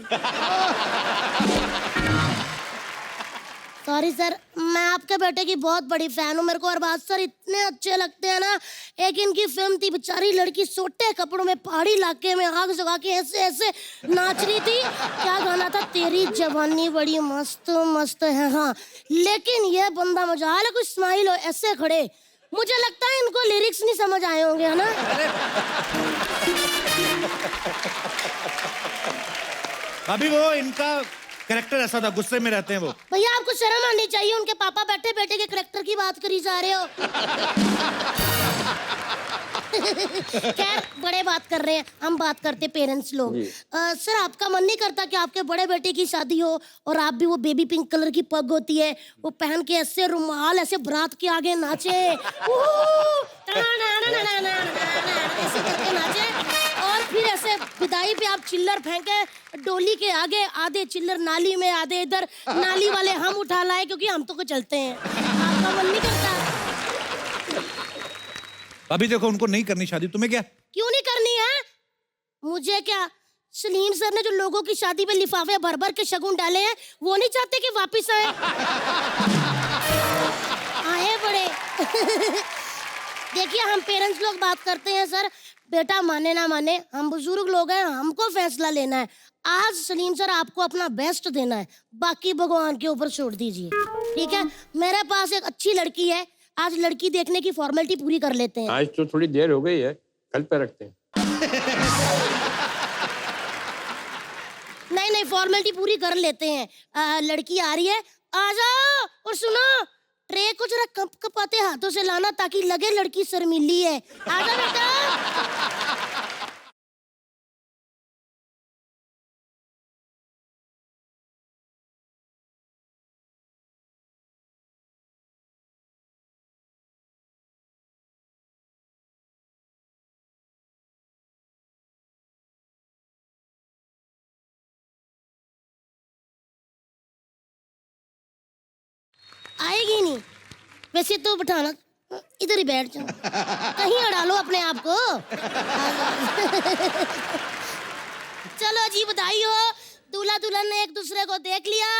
Sorry sir, मैं आपके बेटे की बहुत बड़ी फैन हूँ। मेरे को अरबाज सर इतने अच्छे लगते हैं ना। एक इनकी फिल्म थी, बेचारी लड़की सोटे कपड़ों में पहाड़ी इलाके में आग जगा के ऐसे ऐसे नाच रही थी। क्या गाना था? तेरी जवानी बड़ी मस्त मस्त है। हाँ, लेकिन ये बंदा मजाल है, कुछ स्माइल हो ऐसे खड़े, मुझे लगता है इनको लिरिक्स नहीं समझ आए होंगे, है ना? भाभी वो इनका कैरेक्टर ऐसा था, गुस्से में रहते हैं वो। भैया आपको शर्म आनी चाहिए, उनके पापा बैठे बेटे के कैरेक्टर की बात करी जा रहे हो। खैर बड़े बात कर रहे हैं, हम बात करते पेरेंट्स लोग। सर आपका मन नहीं करता कि आपके बड़े बेटे की शादी हो और आप भी वो बेबी पिंक कलर की पग होती है वो पहन के ऐसे रुमाल ऐसे बारात के आगे नाचे, ऐसे करके नाचे, और फिर ऐसे विदाई पे आप चिल्लर फेंके डोली के आगे, आधे चिल्लर नाली में, आधे इधर, नाली वाले हम उठा लाए क्योंकि हम तो को चलते हैं। आपका मन नहीं करता? अभी देखो उनको नहीं करनी शादी, तुम्हें क्या? क्यों नहीं करनी है? मुझे क्या? सलीम सर ने जो लोगों की शादी में लिफाफे भर भर के शगुन डाले हैं वो नहीं चाहते कि वापस आए? आए बड़े। देखिए हम पेरेंट्स लोग बात करते हैं सर, बेटा माने ना माने, हम बुजुर्ग लोग हैं, हमको फैसला लेना है। आज सलीम सर आपको अपना बेस्ट देना है, बाकी भगवान के ऊपर छोड़ दीजिए, ठीक है? मेरे पास एक अच्छी लड़की है, आज लड़की देखने की फॉर्मेलिटी पूरी कर लेते हैं। आज तो थोड़ी देर हो गई है, कल पे रखते हैं। नहीं फॉर्मेलिटी पूरी कर लेते हैं। लड़की आ रही है, आ जाओ। और सुनो, ट्रे को जरा कप कपाते हाथों से लाना ताकि लगे लड़की शर्मीली है। आ जाओ बेटा। आएगी नहीं, वैसे तो बिठाना, इधर ही बैठ जाओ, कहीं अड़ा लो अपने आप को। चलो जी बधाई हो, दूल्हा दुल्हन ने एक दूसरे को देख लिया,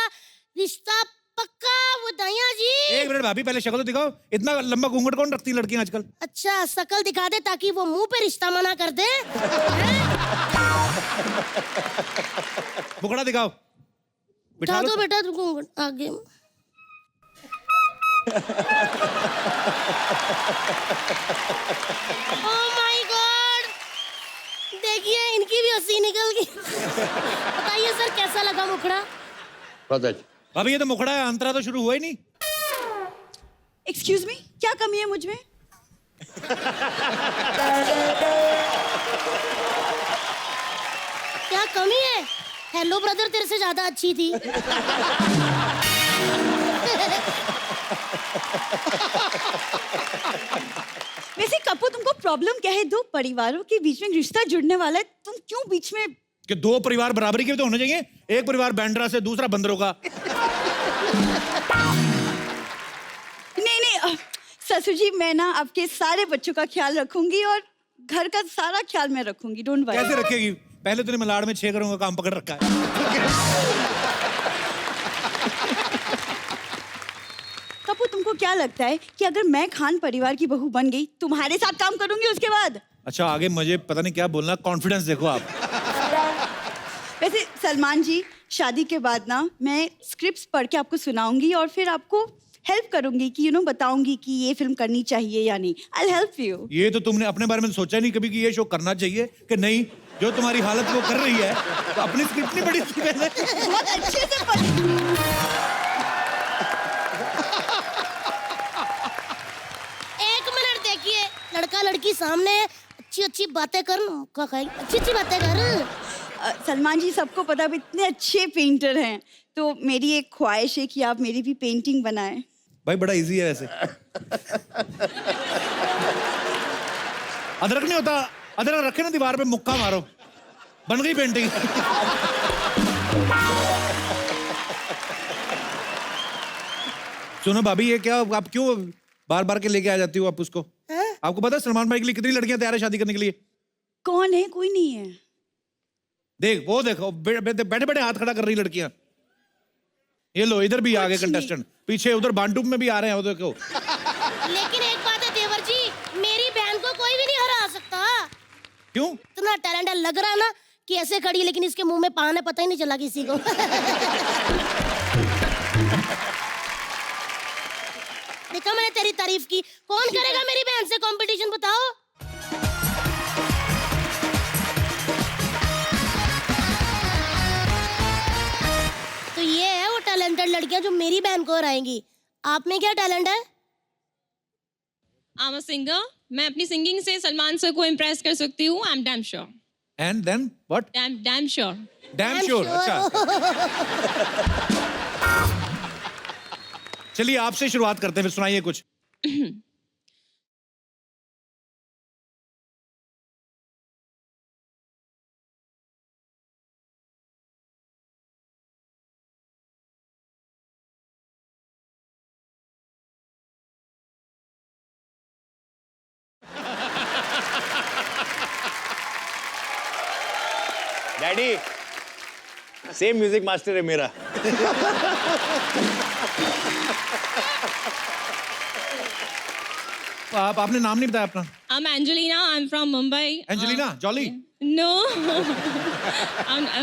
रिश्ता पक्का। बधाइयाँ जी। एक मिनट भाभी, पहले शक्ल तो दिखाओ। इतना लंबा घूंघट कौन रखती है लड़कियां आजकल? अच्छा शक्ल दिखा दे ताकि वो मुंह पे रिश्ता मना कर दे। मुखड़ा दिखाओ। बिठा दो बेटा घूंघट आगे। Oh my God! देखिए इनकी भी हंसी निकल गई। बताइए सर कैसा लगा मुखड़ा? बहुत अच्छा। अभी ये तो मुखड़ा है, अंतरा तो शुरू हुआ ही नहीं। एक्सक्यूज मी, क्या कमी है मुझ में? क्या कमी है? हेलो ब्रदर तेरे से ज्यादा अच्छी थी। वैसे कपू तुमको प्रॉब्लम क्या है? दो परिवारों के बीच में रिश्ता जुड़ने वाला है, तुम क्यों बीच में? कि दो परिवार बराबरी के तो होने चाहिए, एक परिवार बैंड्रा से दूसरा बंदरों का। नहीं ससुर जी, मैं ना आपके सारे बच्चों का ख्याल रखूंगी और घर का सारा ख्याल मैं रखूंगी, डोंट वरी। कैसे रखेगी? पहले तूने मलाड़ में 6 घरों का काम पकड़ रखा है। कपू तुमको क्या लगता है कि अगर मैं खान परिवार की बहू बन गई, तुम्हारे साथ काम करूंगी उसके बाद? अच्छा आगे मुझे पता नहीं क्या बोलना, कॉन्फिडेंस देखो आप। वैसे सलमान जी, शादी के बाद ना मैं स्क्रिप्ट्स पढ़ के आपको सुनाऊंगी और फिर आपको हेल्प करूंगी कि बताऊंगी कि ये फिल्म करनी चाहिए या नहीं। I help you. ये तो तुमने अपने बारे में सोचा नहीं कभी कि ये शो करना चाहिए कि नहीं? जो तुम्हारी हालत वो कर रही है, तो अपनी स्क्रिप्ट नहीं पढ़ी उसकी पहले। बहुत अच्छे से पढ़ी। एक मिनट देखिए, लड़का लड़की सामने है, अच्छी बातें कर, मौका खाएगी, अच्छी बातें कर। सलमान जी, सबको पता आप इतने अच्छे पेंटर हैं, तो मेरी एक ख्वाहिश है कि आप मेरी भी पेंटिंग बनाएं। भाई बड़ा इजी है वैसे। अदरक नहीं होता, अदरक रखे ना दीवार पे, मुक्का मारो, बन गई पेंटिंग। सुनो भाभी, ये क्या आप क्यों बार बार के लेके आ जाती हो आप उसको? आपको पता है सलमान भाई के लिए कितनी लड़कियां तैयार है शादी करने के लिए? कौन है? कोई नहीं है। देख वो देखो, बैठे बैठे हाथ खड़ा कर रही लड़कियां। ये लो, इधर भी आ गए कंटेस्टेंट, पीछे उधर बांटूप में भी आ रहे हैं, वो देखो। लेकिन एक बात है देवर जी, मेरी बहन को कोई भी नहीं हरा सकता। क्यों? इतना टैलेंट लग रहा ना कि ऐसे खड़ी है, लेकिन इसके मुंह में पान है, पता ही नहीं चला किसी को। देखा मैंने तेरी तारीफ की। कौन करेगा मेरी बहन से कंपटीशन, बताओ? तो ये है वो टैलेंटेड लड़कियां जो मेरी बहन को हराएंगी। आप में क्या टैलेंट है? I am a singer. मैं अपनी सिंगिंग से सलमान सर को इम्प्रेस कर सकती हूँ। I am damn sure. And then what? Damn sure. Damn sure. अच्छा, चलिए आपसे शुरुआत करते हैं, फिर सुनाइए कुछ। डैडी, सेम म्यूजिक मास्टर है मेरा। आपने नाम नहीं बताया अपना। I am Angelina. I am from Mumbai. Angelina Jolie? No.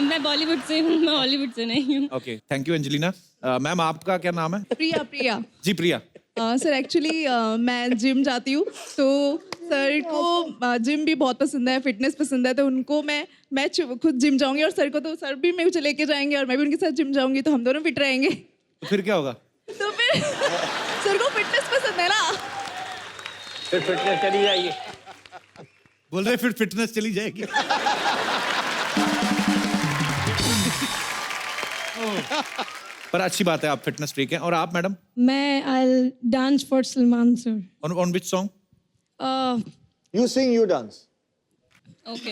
मैं बॉलीवुड से हूँ, मैं हॉलीवुड से नहीं हूँ। Okay, thank you Angelina. Ma'am आपका क्या नाम है? प्रिया। प्रिया जी प्रिया। सर एक्चुअली मैं जिम जाती हूँ, तो सर को जिम भी बहुत पसंद है, फिटनेस पसंद है, तो उनको मैं खुद जिम जाऊंगी, और सर को तो सर भी मुझे लेके जाएंगे, और मैं भी उनके साथ जिम जाऊंगी, तो हम दोनों फिट रहेंगे। तो फिर क्या होगा? तो फिर सर को फिटनेस पसंद है ना, फिर फिटनेस चली जाएगी। बोल रहे फिर फिटनेस चली जाएगी। पर अच्छी बात है, आप फिटनेस फ्रीक हैं। और आप मैडम? मैं I dance for Salman sir. On which song? You sing, you dance. Okay.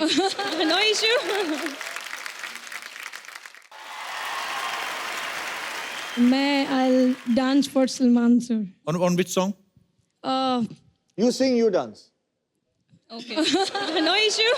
No issue. मैं I dance for Salman sir. On which song? You sing, you dance. Okay. No issue.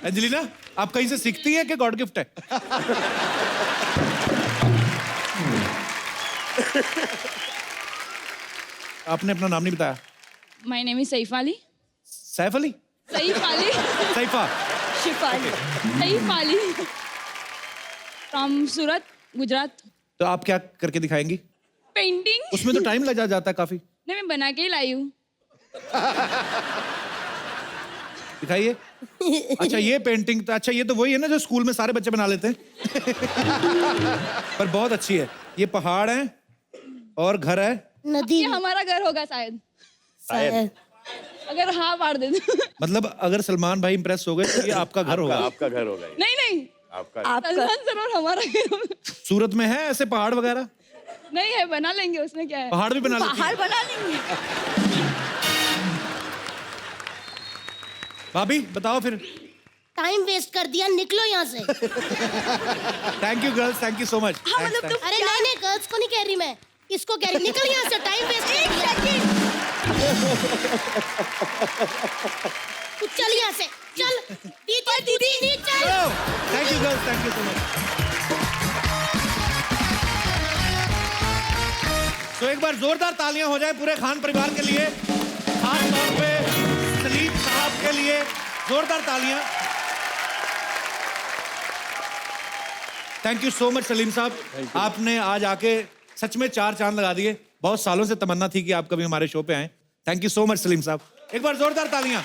Angelina, आप कहीं से सीखती है कि गॉड गिफ्ट है? आपने अपना नाम नहीं बताया। My name is Saif Ali. Saif Ali? Saif Ali. Saifa? Shifali. Saif Ali. From Surat, Gujarat. तो आप क्या करके दिखाएंगी? पेंटिंग। उसमें तो टाइम लग जाता है काफी। नहीं, मैं बना के ही लाई हूँ। दिखाइए। अच्छा ये पेंटिंग, अच्छा ये तो वही है ना जो स्कूल में सारे बच्चे बना लेते हैं। पर बहुत अच्छी है। ये पहाड़ है और घर है, नदी। ये हमारा घर होगा शायद। शायद। अगर हाँ मार दे तो। मतलब अगर सलमान भाई इंप्रेस हो गए तो ये आपका घर होगा। आपका घर होगा ये। नहीं नहीं, आपका सलमान सर और हमारा घर। सूरत में है ऐसे पहाड़ वगैरह? नहीं है, बना लेंगे, उसमें क्या है। पहाड़ भी बना लेती पहाड़ हैं? बना लेंगे। भाभी बताओ फिर। टाइम वेस्ट कर दिया, निकलो यहाँ से। Thank you girls, thank you so much. अरे नहीं नहीं, गर्ल्स को नहीं कह रही मैं, इसको कह रही, निकल यहाँ से, टाइम वेस्ट कर दिया। तू चल यहाँ से, चल। दीदी चल। Thank you girls, thank you so much. तो एक बार बार जोरदार तालियां हो जाए पूरे खान परिवार के लिए, खास तौर पे सलीम साहब के लिए जोरदार तालियां। Thank you so much Salim साहब, आपने आज आके सच में 4 चांद लगा दिए। बहुत सालों से तमन्ना थी कि आप कभी हमारे शो पे आए। Thank you so much Salim साहब, एक बार जोरदार तालियां।